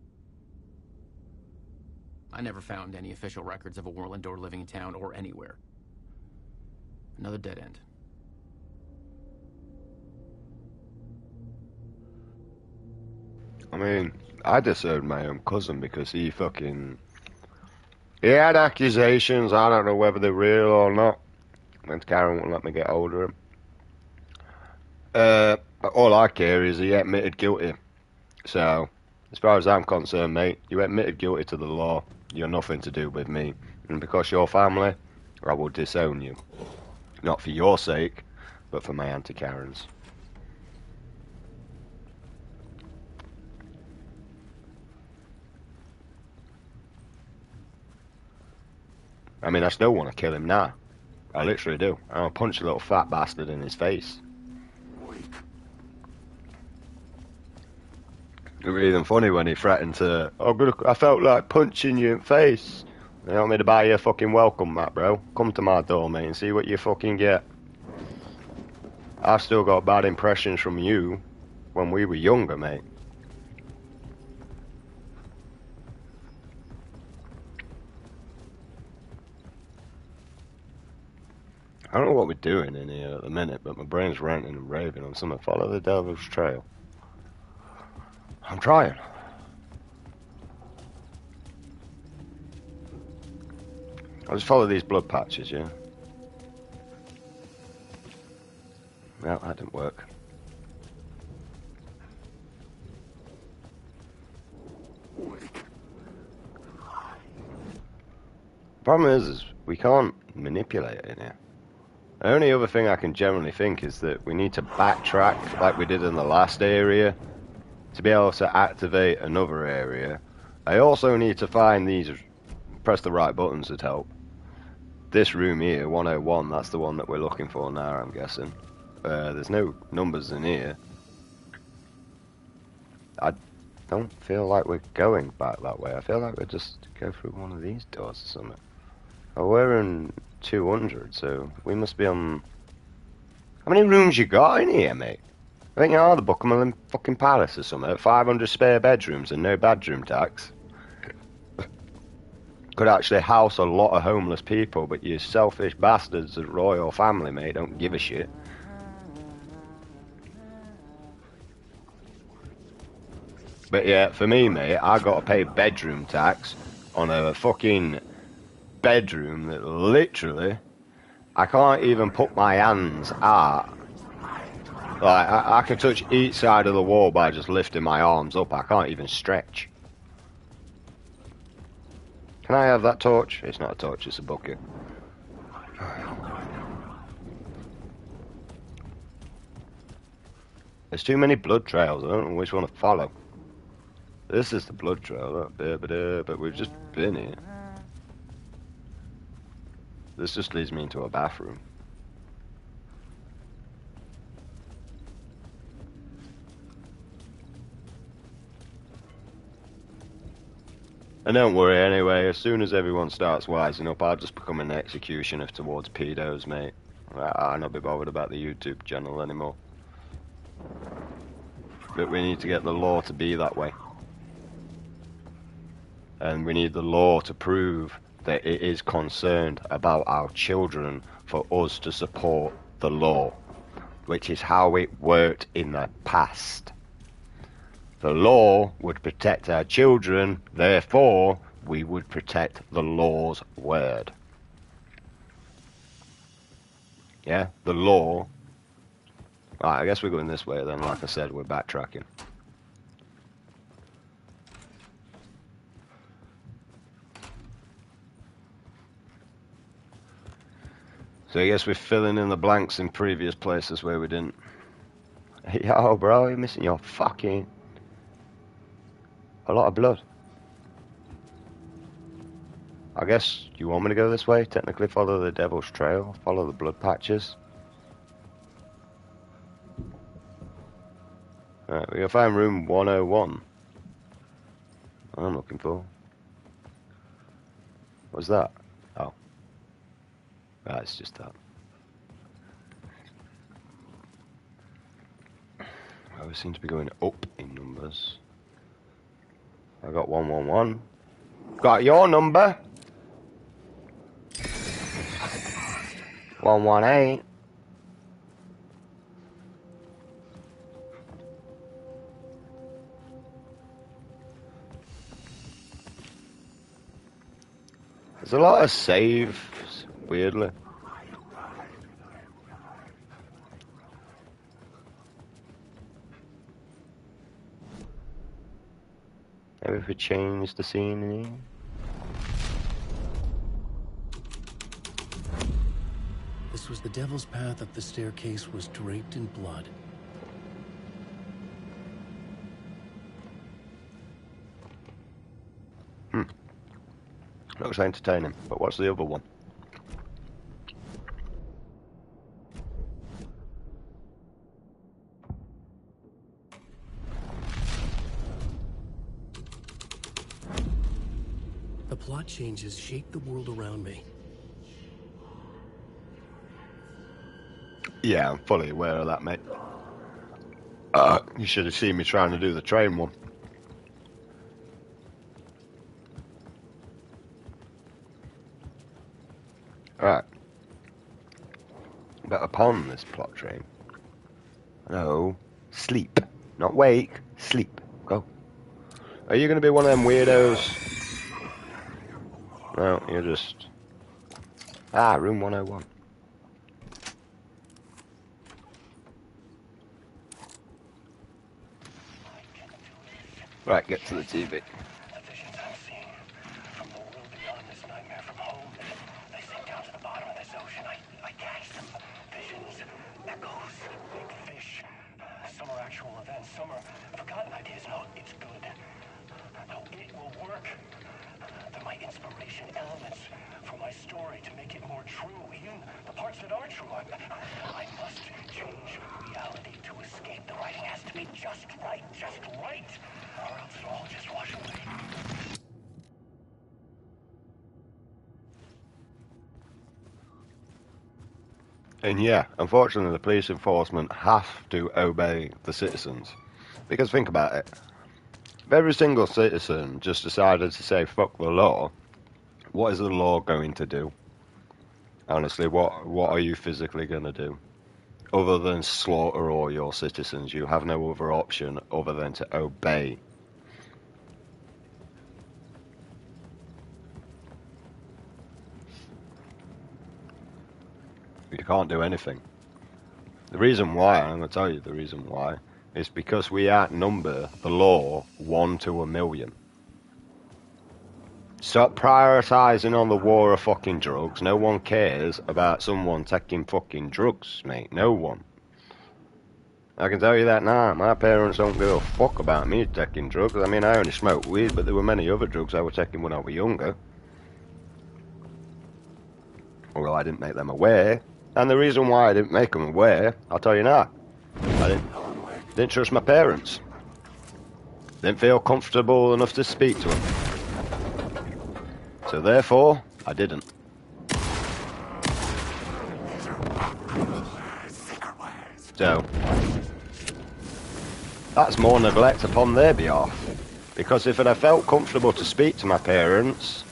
I never found any official records of a Warland Door living in town or anywhere. Another dead end.
I mean, I disowned my own cousin because he had accusations. I don't know whether they're real or not. And Karen wouldn't let me get hold of him. All I care is he admitted guilty. So, as far as I'm concerned, mate, you admitted guilty to the law. You're nothing to do with me. And because you're family, I will disown you. Not for your sake, but for my Auntie Karen's. I mean, I still want to kill him now. I literally do. I'll punch the little fat bastard in his face. It was even funny when he threatened to, I felt like punching you in the face. You want me to buy you a fucking welcome mat, bro? Come to my door, mate, and see what you fucking get. I've still got bad impressions from you when we were younger, mate. I don't know what we're doing in here at the minute, but my brain's ranting and raving on something. Follow the Devil's Trail. I'm trying. I'll just follow these blood patches, yeah? No, that didn't work. Problem is we can't manipulate it in here. The only other thing I can generally think is that we need to backtrack like we did in the last area to be able to activate another area. I also need to find these, press the right buttons to help. This room here, 101, that's the one that we're looking for now, I'm guessing. There's no numbers in here. I don't feel like we're going back that way. I feel like we just go through one of these doors or something. Oh, we're in 200, so we must be on... How many rooms you got in here, mate? I think you are the Buckingham fucking Palace or something. 500 spare bedrooms and no bedroom tax. Could actually house a lot of homeless people, but you selfish bastards at royal family, mate, don't give a shit. But yeah, for me, mate, I gotta pay bedroom tax on a fucking bedroom that literally I can't even put my hands out. Like, I can touch each side of the wall by just lifting my arms up. I can't even stretch. Can I have that torch? It's not a torch, it's a bucket. There's too many blood trails. I don't know which one to follow. This is the blood trail, but we've just been here. This just leads me into a bathroom. And don't worry anyway, as soon as everyone starts wising up, I'll just become an executioner towards pedos, mate. I'll not be bothered about the YouTube channel anymore. But we need to get the law to be that way. And we need the law to prove that it is concerned about our children for us to support the law, which is how it worked in the past. The law would protect our children, therefore we would protect the law's word. Yeah, the law. Alright, I guess we're going this way then. Like I said, we're backtracking. So I guess we're filling in the blanks in previous places where we didn't. Yo, bro, you're missing your fucking... a lot of blood. I guess you want me to go this way? Technically follow the Devil's Trail, follow the blood patches. Alright, we gotta find room 101. I'm looking for. What's that? Oh. Ah, it's just that. I always seem to be going up in numbers. I got 111. Got your number. 118. There's a lot of saves, weirdly. Maybe if we change the scene here.
This was the Devil's Path up the staircase was draped in blood.
Looks entertaining, but what's the other one?
The plot changes shaped the world around me.
Yeah, I'm fully aware of that, mate. You should have seen me trying to do the train one. Right. But upon this plot train, no, sleep. Not wake, sleep. Go. Are you going to be one of them weirdos? No, you're just... room 101. Right, get to the TV. And yeah, unfortunately the police enforcement have to obey the citizens. Because think about it. If every single citizen just decided to say fuck the law, what is the law going to do? Honestly, what are you physically going to do? Other than slaughter all your citizens, you have no other option other than to obey. You can't do anything. The reason why, I'm going to tell you the reason why, is because we outnumber the law 1 to 1,000,000. Stop prioritising on the war of fucking drugs. No one cares about someone taking fucking drugs, mate. No one. I can tell you that now. My parents don't give a fuck about me taking drugs. I mean, I only smoked weed, but there were many other drugs I was taking when I was younger. Well, I didn't make them aware. And the reason why I didn't make them aware, I'll tell you now. I didn't trust my parents. Didn't feel comfortable enough to speak to them. So therefore, I didn't. So, that's more neglect upon their behalf. Because if it had felt comfortable to speak to my parents,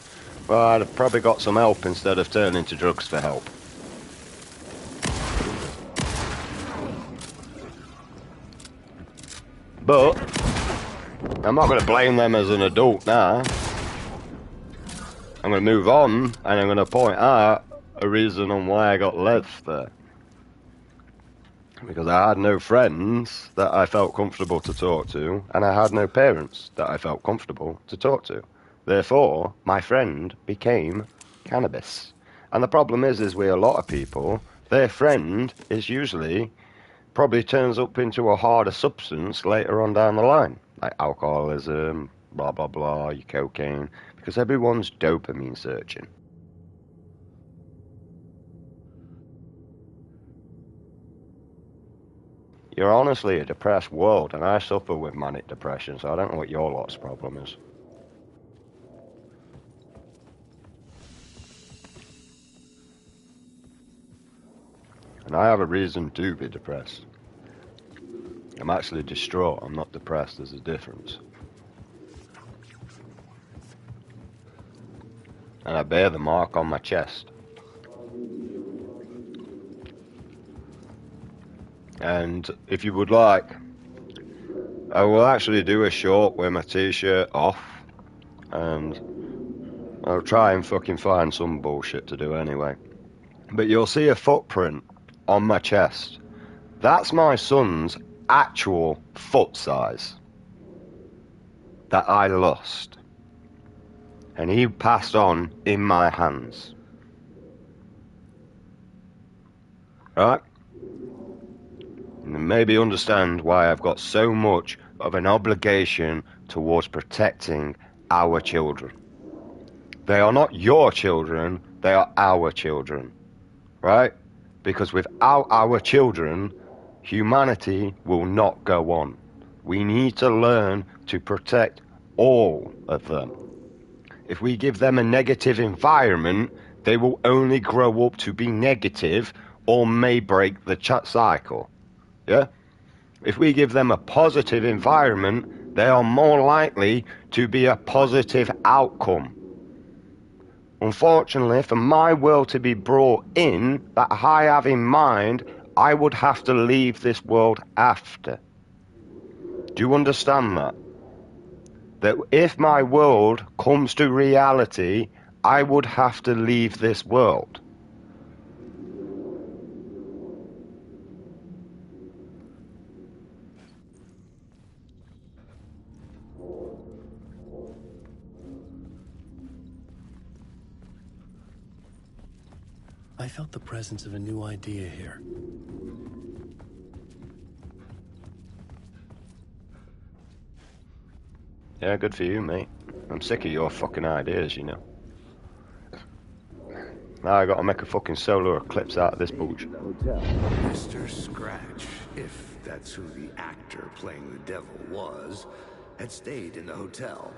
well, I'd have probably got some help instead of turning to drugs for help. But I'm not going to blame them as an adult now. I'm going to move on, and I'm going to point out a reason on why I got left there. Because I had no friends that I felt comfortable to talk to, and I had no parents that I felt comfortable to talk to. Therefore, my friend became cannabis. And the problem is with a lot of people, their friend is usually probably turns up into a harder substance later on down the line, like alcoholism, blah blah blah, your cocaine, because everyone's dopamine searching. You're honestly a depressed world, and I suffer with manic depression, so I don't know what your lot's problem is. And I have a reason to be depressed. I'm actually distraught, I'm not depressed, there's a difference. And I bear the mark on my chest. And if you would like, I will actually do a short with my t-shirt off and I'll try and fucking find some bullshit to do anyway. But you'll see a footprint on my chest. That's my son's actual foot size that I lost. And he passed on in my hands. Right? And maybe understand why I've got so much of an obligation towards protecting our children. They are not your children, they are our children. Right? Because without our children, humanity will not go on. We need to learn to protect all of them. If we give them a negative environment, they will only grow up to be negative or may break the cycle. Yeah? If we give them a positive environment, they are more likely to be a positive outcome. Unfortunately, for my world to be brought in that I have in mind, I would have to leave this world after. Do you understand that? That if my world comes to reality, I would have to leave this world.
I felt the presence of a new idea here.
Yeah, good for you, mate. I'm sick of your fucking ideas, you know. Now I gotta make a fucking solar eclipse out of this bullshit.
Mr. Scratch, if that's who the actor playing the devil was, had stayed in the hotel.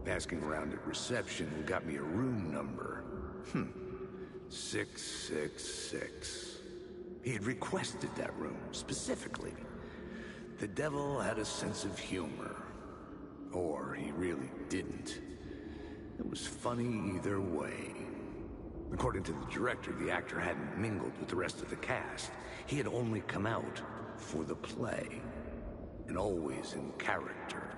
Asking around at reception got me a room number. 666. He had requested that room, specifically. The devil had a sense of humor. Or he really didn't. It was funny either way. According to the director, the actor hadn't mingled with the rest of the cast. He had only come out for the play. And always in character.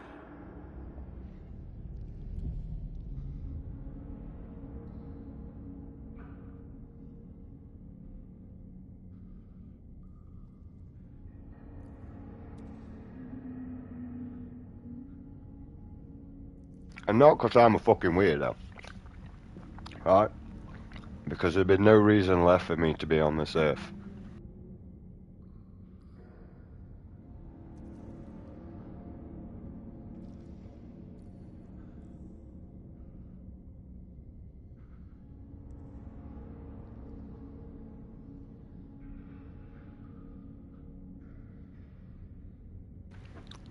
And not because I'm a fucking weirdo. Right? Because there'd be no reason left for me to be on this earth.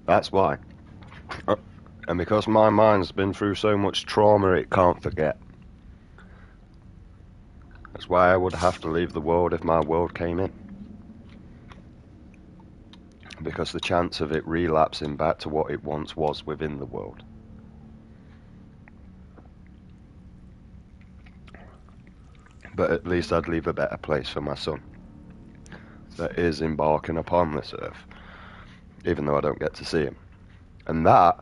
That's why. And because my mind's been through so much trauma it can't forget. That's why I would have to leave the world if my world came in. Because the chance of it relapsing back to what it once was within the world. But at least I'd leave a better place for my son. That is embarking upon this earth. Even though I don't get to see him. And that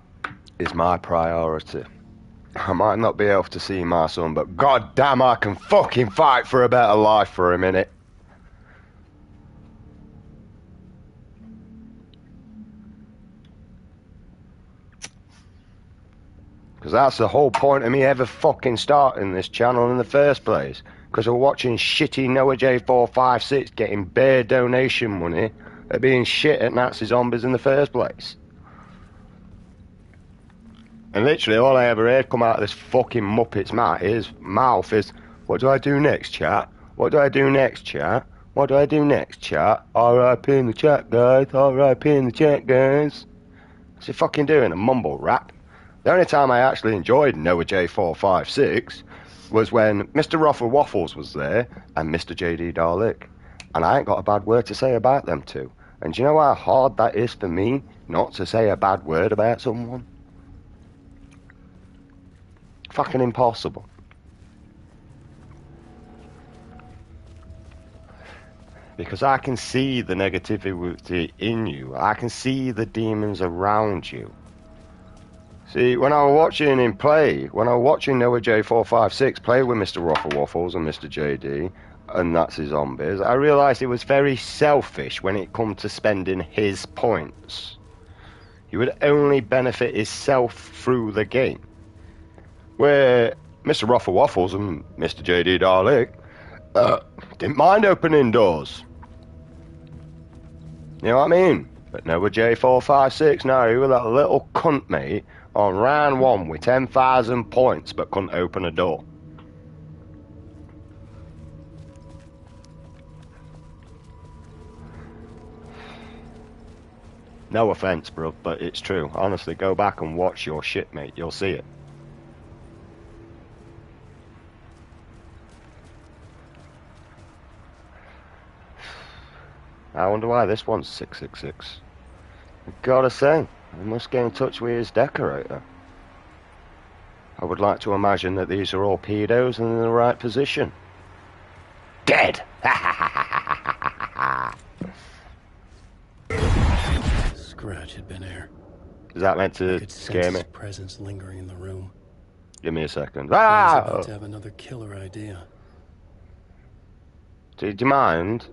is my priority. I might not be able to see my son, but god damn I can fucking fight for a better life for a minute. Because that's the whole point of me ever fucking starting this channel in the first place. Because we're watching shitty Noah J456 getting bare donation money at being shit at Nazi zombies in the first place. And literally all I ever heard come out of this fucking Muppet's mouth is, what do I do next, chat? What do I do next, chat? What do I do next, chat? R.I.P. in the chat, guys. R.I.P. in the chat, guys. What's he fucking doing? A mumble rap? The only time I actually enjoyed Noah J456 was when Mr. Ruffle Waffles was there and Mr. J.D. Dalek. And I ain't got a bad word to say about them two. And do you know how hard that is for me not to say a bad word about someone? Fucking impossible. Because I can see the negativity in you. I can see the demons around you. See, when I was watching him play, when I was watching Noah J456 play with Mr. Waffle Waffles and Mr. JD and Nazi Zombies, I realised he was very selfish when it come to spending his points. He would only benefit himself through the game. Where Mr. Waffle Waffles and Mr. JD Dalek didn't mind opening doors. You know what I mean? But Noah J456, no, he was that little cunt, mate, on round 1 with 10,000 points, but couldn't open a door. No offence, bro, but it's true. Honestly, go back and watch your shit, mate. You'll see it. I wonder why this one's 666. I've gotta say, I must get in touch with his decorator. I would like to imagine that these are all pedos and in the right position. Dead!
Scratch had been air.
Is that meant
I
to
could
scare
sense
me?
his presence lingering in the room.
Give me a second.
I was about to have another killer idea.
Do you mind?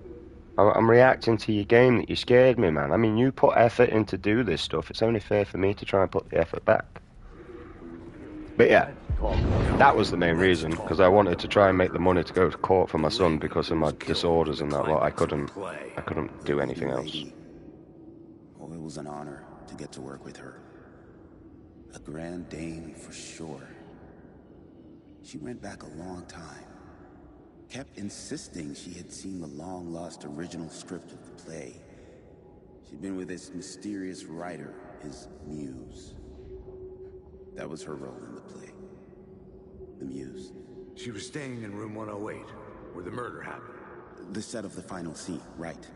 I'm reacting to your game that you scared me, man. I mean, you put effort in to do this stuff. It's only fair for me to try and put the effort back. But yeah, that was the main reason, because I wanted to try and make the money to go to court for my son because of my disorders and that lot. I couldn't do anything else.
Oh, it was an honor to get to work with her. A grand dame for sure. She went back a long time. Kept insisting she had seen the long-lost original script of the play. She'd been with this mysterious writer, his muse. That was her role in the play. The muse.
She was staying in room 108, where the murder happened.
The set of the final scene, right.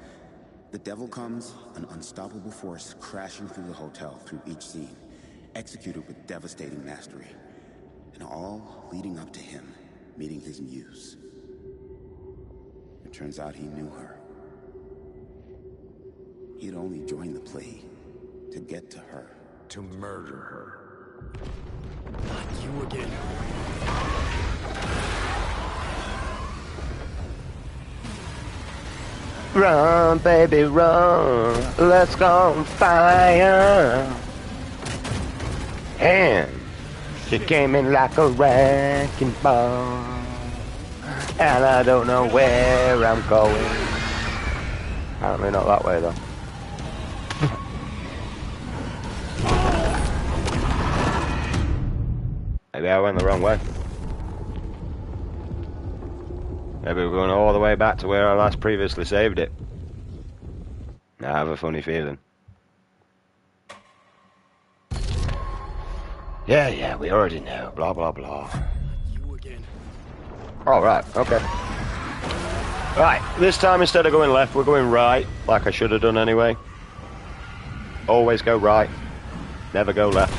The devil comes, an unstoppable force crashing through the hotel through each scene, executed with devastating mastery. And all leading up to him meeting his muse. It turns out he knew her. He'd only joined the play to get to her.
To murder her.
Not you again.
Run, baby, run. Let's go on fire. And she came in like a wrecking ball. And I don't know where I'm going. Apparently not that way, though. Maybe I went the wrong way. Maybe we're going all the way back to where I last previously saved it. I have a funny feeling. Yeah, we already know. Blah, blah, blah.
You again.
All right, okay. Right, this time instead of going left, we're going right, like I should have done anyway. Always go right. Never go left.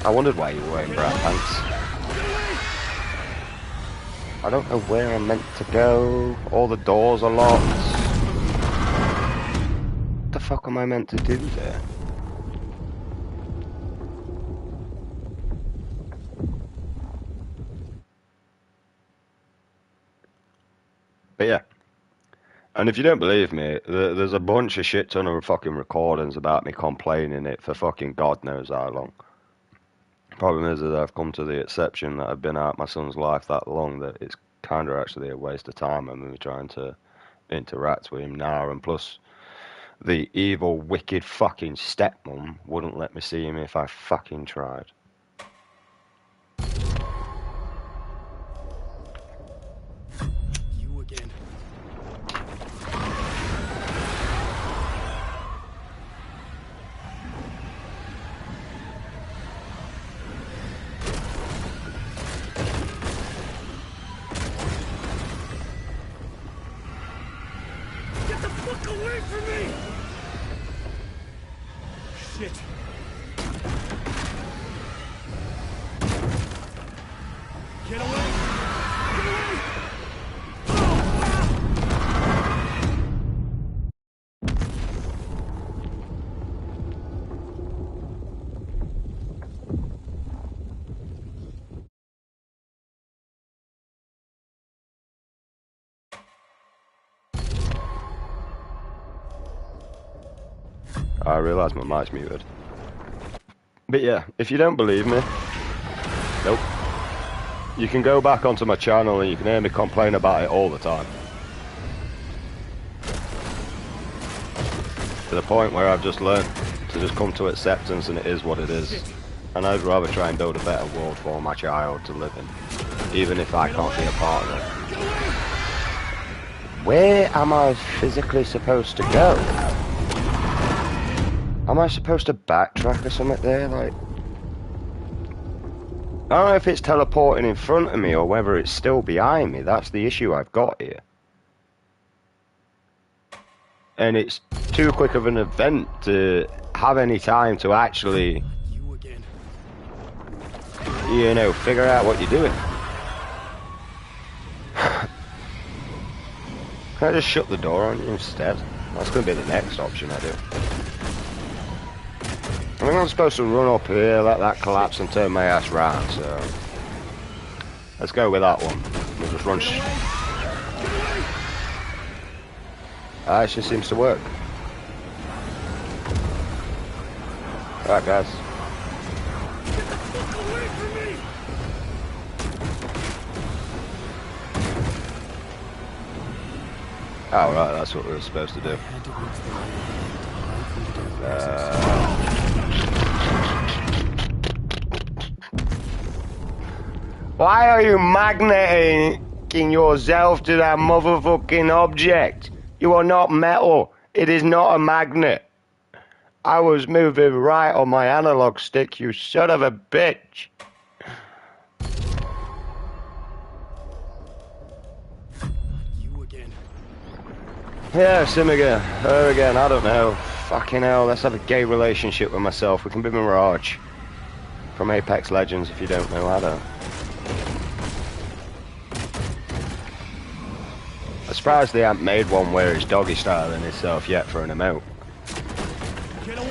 I wondered why you were wearing bra pants. I don't know where I'm meant to go. All the doors are locked. What the fuck am I meant to do there? But yeah. And if you don't believe me, there's a bunch of shit ton of fucking recordings about me complaining it for fucking God knows how long. Problem is that I've come to the exception that I've been out my son's life that long that it's kind of actually a waste of time and me trying to interact with him now. And plus, the evil, wicked fucking stepmom wouldn't let me see him if I fucking tried.
You again.
Away from me! Shit. Get away! Get away!
I realise my mic's muted. But yeah, if you don't believe me, nope. You can go back onto my channel and you can hear me complain about it all the time. To the point where I've just learned to just come to acceptance and it is what it is. And I'd rather try and build a better world for my child to live in, even if I can't be a part of it. Where am I physically supposed to go? Am I supposed to backtrack or something there? Like, I don't know if it's teleporting in front of me or whether it's still behind me. That's the issue I've got here. And it's too quick of an event to have any time to actually, you know, figure out what you're doing. Can I just shut the door on you instead? That's going to be the next option I do. I think I'm supposed to run up here, let that collapse and turn my ass round, so... Let's go with that one. We'll just run... That actually seems to work. Alright, guys. Oh, right, that's what we were supposed to do. Why are you magneting yourself to that motherfucking object? You are not metal. It is not a magnet. I was moving right on my analog stick, you son of a bitch.
You again.
Yes, him again. Her again, I don't know. Fucking hell, let's have a gay relationship with myself. We can be Mirage. From Apex Legends, if you don't know, I don't. I'm surprised they haven't made one where it's doggy styling itself yet for an emote.
Get away!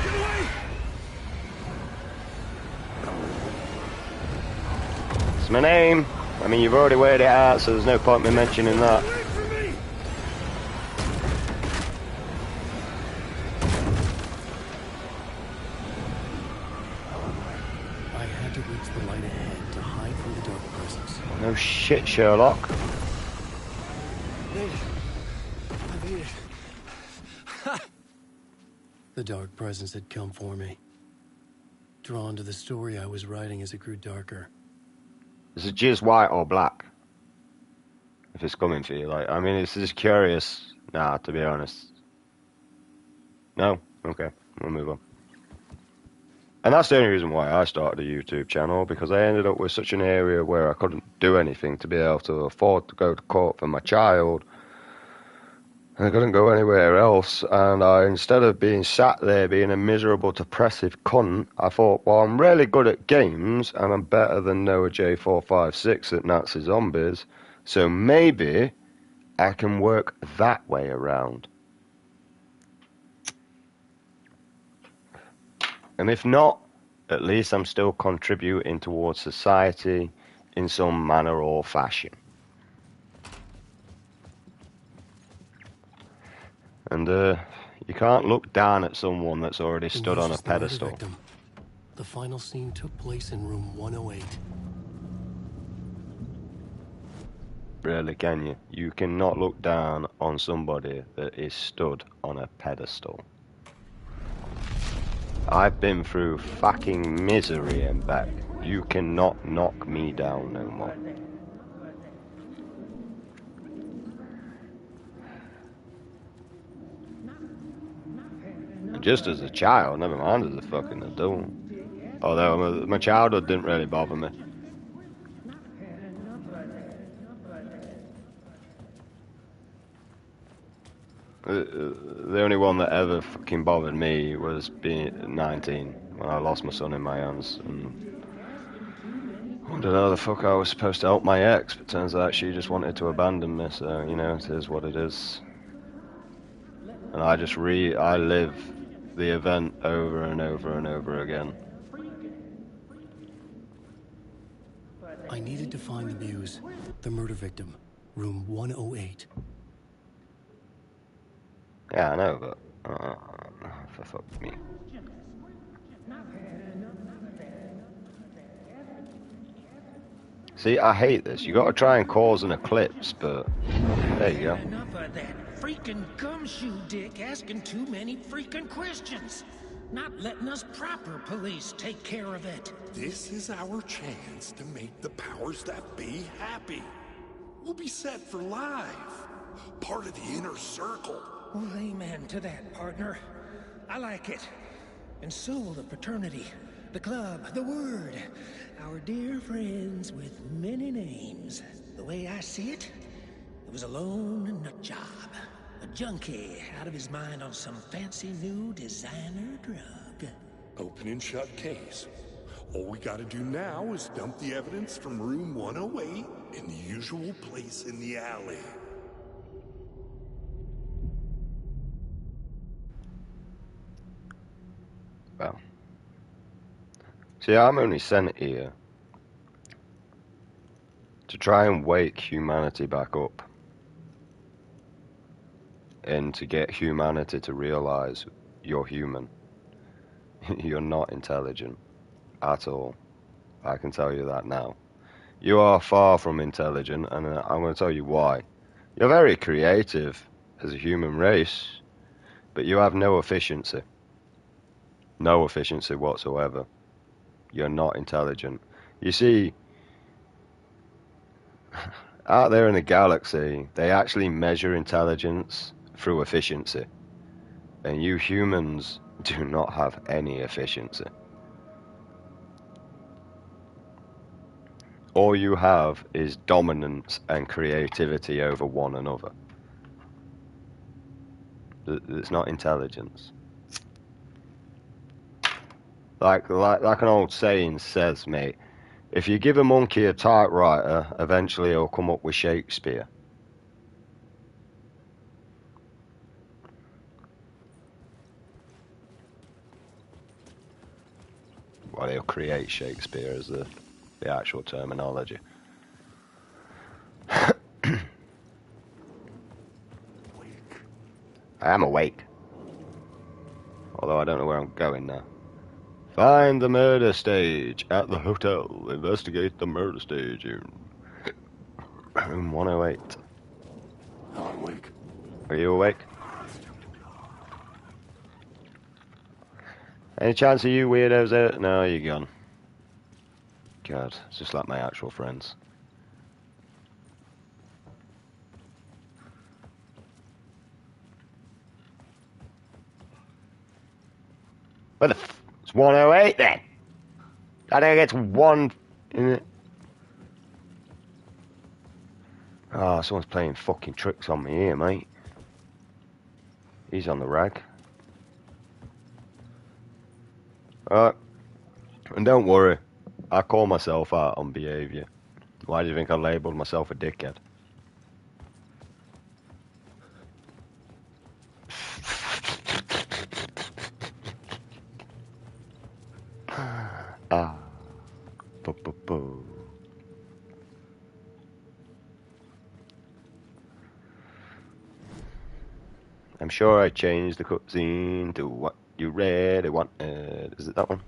Get away!
It's my name. I mean, you've already weighed it out, so there's no point in me mentioning that.
I had to reach the light ahead to hide from the dark presence.
No shit, Sherlock.
The dark presence had come for me. Drawn to the story I was writing as it grew darker.
Is it jizz white or black? If it's coming for you, like, I mean, it's just curious. Nah, to be honest. No? Okay, we'll move on. And that's the only reason why I started a YouTube channel, because I ended up with such an area where I couldn't do anything to be able to afford to go to court for my child. I couldn't go anywhere else, and instead of being sat there being a miserable, depressive cunt, I thought, well, I'm really good at games, and I'm better than Noah J456 at Nazi Zombies, so maybe I can work that way around. And if not, at least I'm still contributing towards society in some manner or fashion. And you can't look down at someone that's already stood on a pedestal.
The final scene took place in room 108.
Really, can you? You cannot look down on somebody that is stood on a pedestal. I've been through fucking misery and back. You cannot knock me down no more. Just as a child, never mind as a fucking adult. Although my childhood didn't really bother me. The only one that ever fucking bothered me was being 19 when I lost my son in my hands. And I wondered how the fuck I was supposed to help my ex, but turns out she just wanted to abandon me, so, you know, it is what it is. And I just I live the event over and over and over again.
I needed to find the Muse, the murder victim, room 108.
Yeah, I know, but for fuck me. See, I hate this. You gotta try and cause an eclipse, but there you go.
Enough of that freaking gumshoe dick asking too many freaking questions. Not letting us proper police take care of it.
This is our chance to make the powers that be happy. We'll be set for life. Part of the inner circle.
Well, amen to that, partner. I like it. And so will the fraternity, the club, the word. Our dear friends with many names. The way I see it, it was a lone nut job. A junkie out of his mind on some fancy new designer drug.
Open and shut case. All we gotta do now is dump the evidence from room 108 in the usual place in the alley.
Well. See, I'm only sent here to try and wake humanity back up. And to get humanity to realize you're human. You're not intelligent at all. I can tell you that now. You are far from intelligent, and I'm going to tell you why. You're very creative as a human race, but you have no efficiency. No efficiency whatsoever. You're not intelligent. You see, out there in the galaxy, they actually measure intelligence through efficiency. And you humans do not have any efficiency. All you have is dominance and creativity over one another. It's not intelligence. Like an old saying says, mate, if you give a monkey a typewriter, eventually he'll come up with Shakespeare. Well, he'll create Shakespeare as the actual terminology. I am awake. Although I don't know where I'm going now. Find the murder stage at the hotel. Investigate the murder stage in room 108.
I'm awake.
Are you awake? Any chance of you weirdos there? No, you're gone. God, it's just like my actual friends. Where the f... It's 108 then! I think it's one... in it. Oh, someone's playing fucking tricks on me here, mate. He's on the rag. Alright. And don't worry. I call myself out on behaviour. Why do you think I labelled myself a dickhead? Ah. Boo. I'm sure I changed the cutscene to what you really wanted. Is it that one?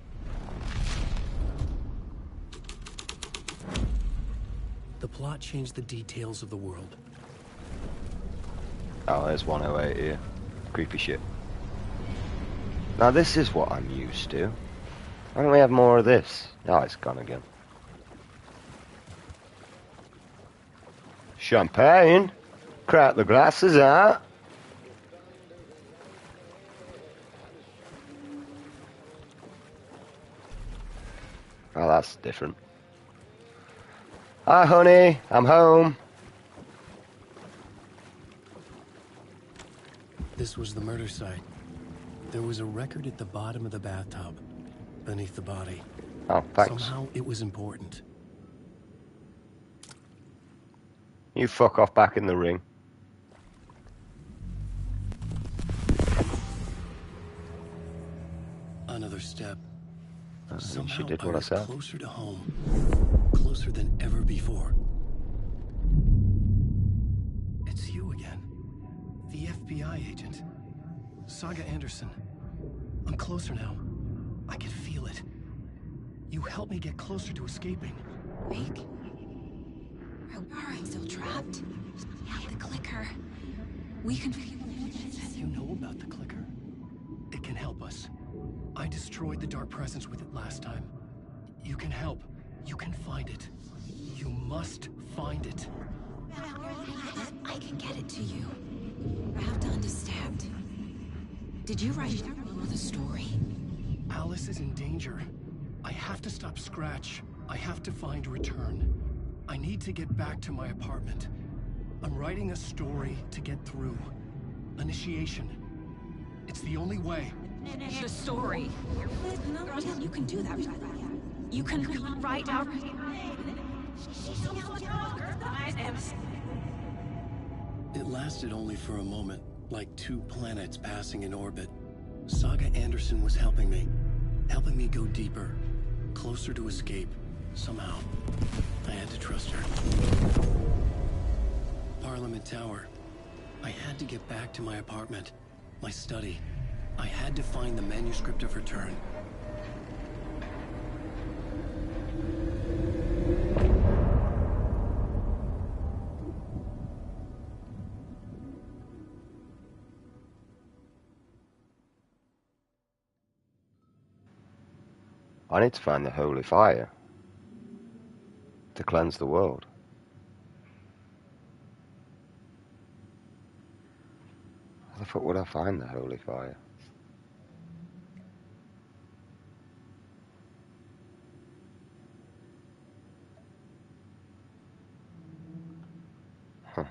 The plot changed the details of the world.
Oh, there's 108 here. Creepy shit. Now this is what I'm used to. Why don't we have more of this? Oh, it's gone again. Champagne? Crack the glasses out. Oh, that's different. Hi, honey. I'm home.
This was the murder site. There was a record at the bottom of the bathtub, beneath the body.
Oh, thanks.
Somehow it was important.
You fuck off back in the ring.
Another step.
She did what I said.
Closer to home. Closer than ever before. It's you again. The FBI agent. Saga Anderson. I'm closer now. I can feel it. You help me get closer to escaping.
Wake? Are we still trapped? Yeah, the clicker. We can...
You know about the clicker? It can help us. I destroyed the dark presence with it last time. You can help. You can find it. You must find it.
I can get it to you. You have to understand. Did you write the story?
Alice is in danger. I have to stop Scratch. I have to find Return. I need to get back to my apartment. I'm writing a story to get through. Initiation. It's the only way.
The story. You can do that. You can write out...
It lasted only for a moment, like 2 planets passing in orbit. Saga Anderson was helping me go deeper, closer to escape, somehow. I had to trust her. Parliament Tower. I had to get back to my apartment, my study. I had to find the manuscript of Return.
I need to find the holy fire to cleanse the world. How the fuck would I find the holy fire? Huh.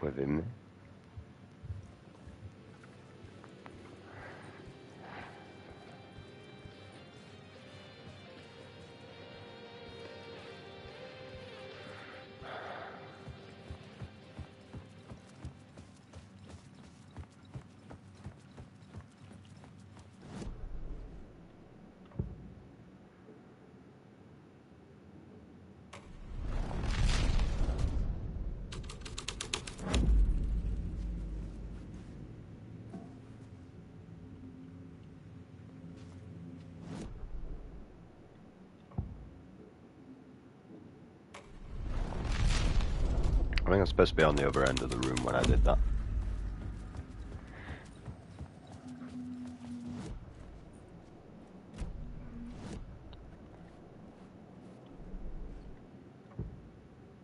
Within me? I think I'm supposed to be on the other end of the room when I did that.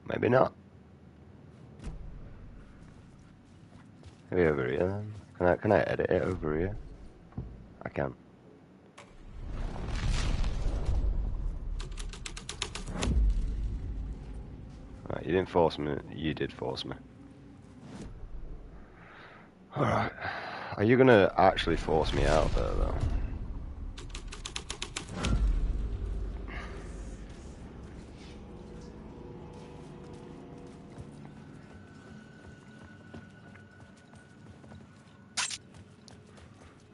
Maybe not. Maybe over here then. Can I edit it over here? I can. Right, you didn't force me. You did force me. Alright. Are you gonna actually force me out there though?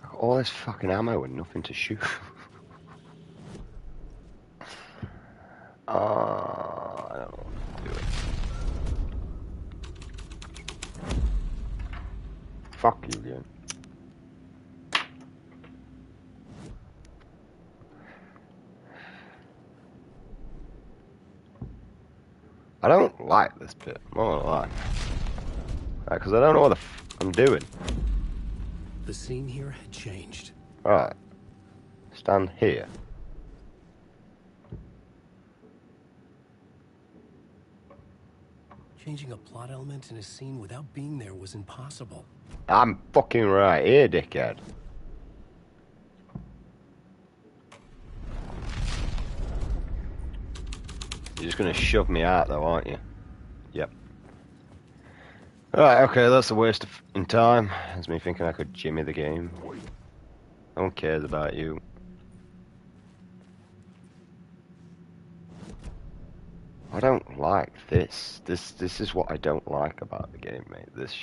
I got all this fucking ammo and nothing to shoot. I don't know what to do. Fuck you, dude. I don't like this bit, I'm not gonna lie. Because I don't know what the f I'm doing.
The scene here had changed.
Alright. Stand here.
Changing a plot element in a scene without being there was impossible.
I'm fucking right here, dickhead. You're just gonna shove me out though, aren't you? Yep. Alright, okay, that's a waste in time. That's me thinking I could jimmy the game. No one cares about you. I don't like this. This is what I don't like about the game, mate. This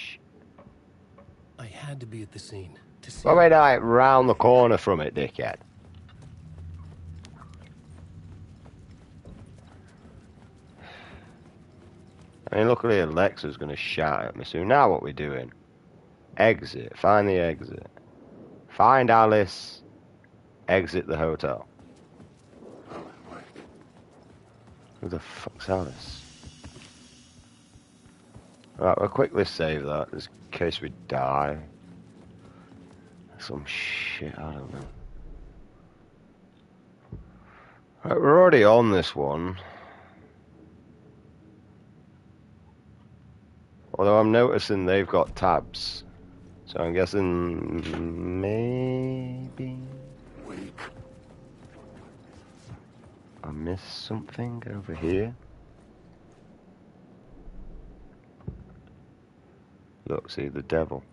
I had to be at the scene to see.
Well, wait, I round the corner from it, dickhead. I mean, luckily Alexa's going to shout at me soon. Now what we doing? Exit. Find the exit. Find Alice. Exit the hotel. Who the fuck's Alice? Right, we'll quickly save that, just in case we die. Some shit, I don't know. Right, we're already on this one. Although I'm noticing they've got tabs. So I'm guessing maybe I missed something over here. Look, see the devil.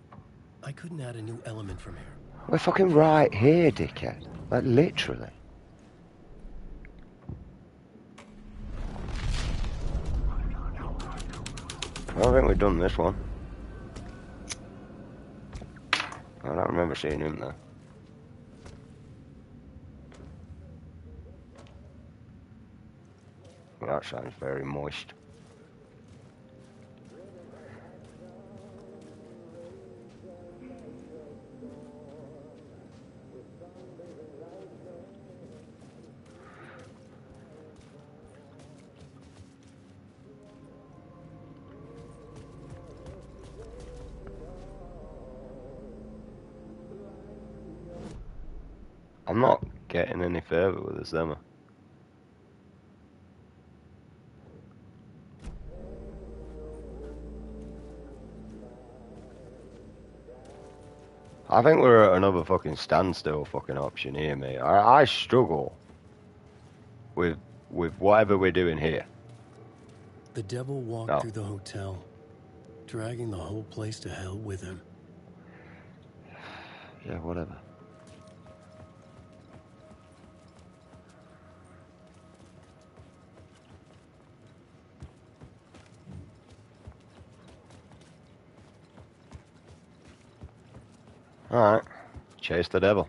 I couldn't add a new element from here.
We're fucking right here, dickhead. Like literally. I don't think we've done this one. I don't remember seeing him though. That sounds very moist. I'm not getting any further with this, am I? I think we're at another fucking standstill fucking option here, mate. I struggle with whatever we're doing here.
The devil walked through the hotel, dragging the whole place to hell with him.
Yeah, whatever. Alright, chase the devil.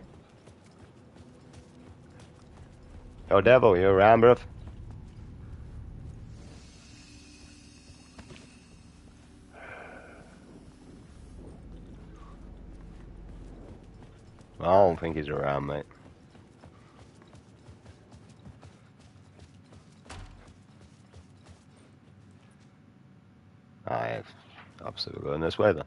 Yo, devil, you around, bruv? I don't think he's around, mate. I've absolutely going this way then.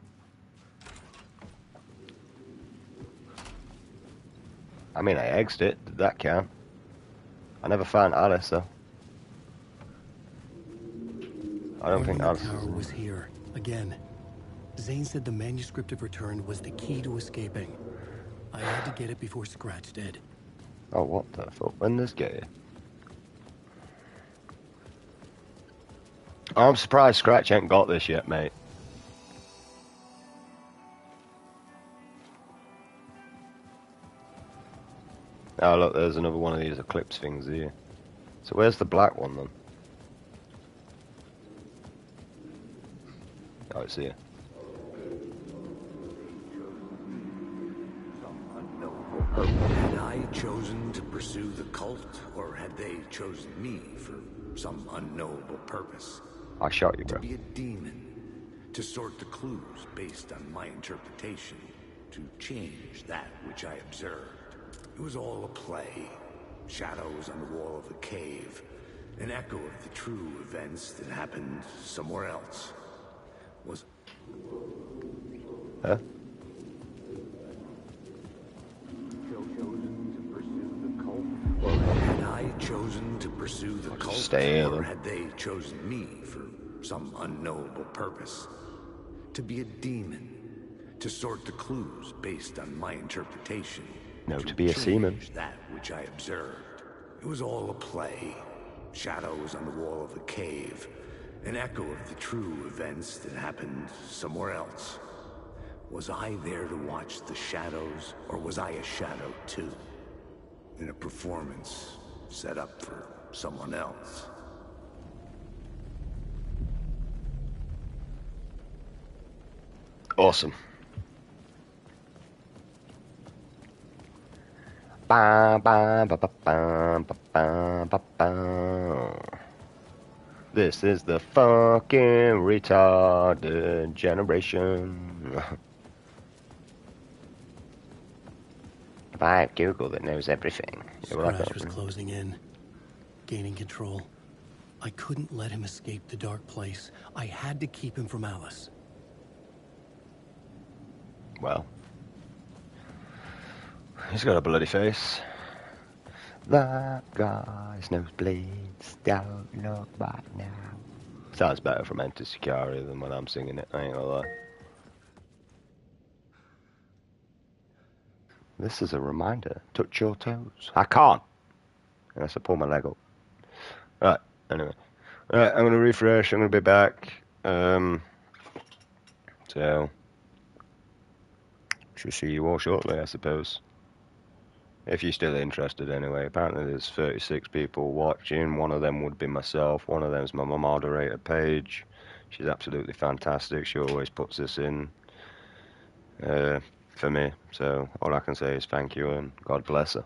I mean, I exited. Did that count? I never found Alice, though. I don't think Alice
was here again. Zane said the manuscript of Return was the key to escaping. I had to get it before Scratch did.
Oh, what the fuck? When did this get here? I'm surprised Scratch ain't got this yet, mate. Oh, look, there's another one of these Eclipse things here. So where's the black one, then? Oh, it's here.
Had I chosen to pursue the cult, or had they chosen me for some unknowable purpose?
I shot you, bro.
To be a demon, to sort the clues based on my interpretation, to change that which I observed. It was all a play. Shadows on the wall of the cave. An echo of the true events that happened somewhere else. Was...
Huh?
Had I chosen to pursue the cult,
stay here,
or
then.
had they chosen me for some unknowable purpose? To be a demon, to sort the clues based on my interpretation.
No, to be a seaman.
That which I observed. It was all a play. Shadows on the wall of the cave. An echo of the true events that happened somewhere else. Was I there to watch the shadows, or was I a shadow too? In a performance set up for someone else.
Awesome. Ba, ba, ba, ba, ba, ba, ba, ba, ba. This is the fucking retarded generation. If I have Google that knows everything. Yeah, well,
Crash was closing in, gaining control. I couldn't let him escape the dark place. I had to keep him from Alice.
Well, he's got a bloody face. That guy's nosebleeds don't look right now. Sounds better from Enter Shikari than when I'm singing it, I ain't gonna lie. This is a reminder. Touch your toes. I can't. Unless I pull my leg up. Right, anyway. Right, I'm gonna refresh, I'm gonna be back. So should see you all shortly, I suppose. If you're still interested anyway. Apparently there's 36 people watching. One of them would be myself. One of them's my moderator, Paige. She's absolutely fantastic. She always puts this in for me. So all I can say is thank you and God bless her.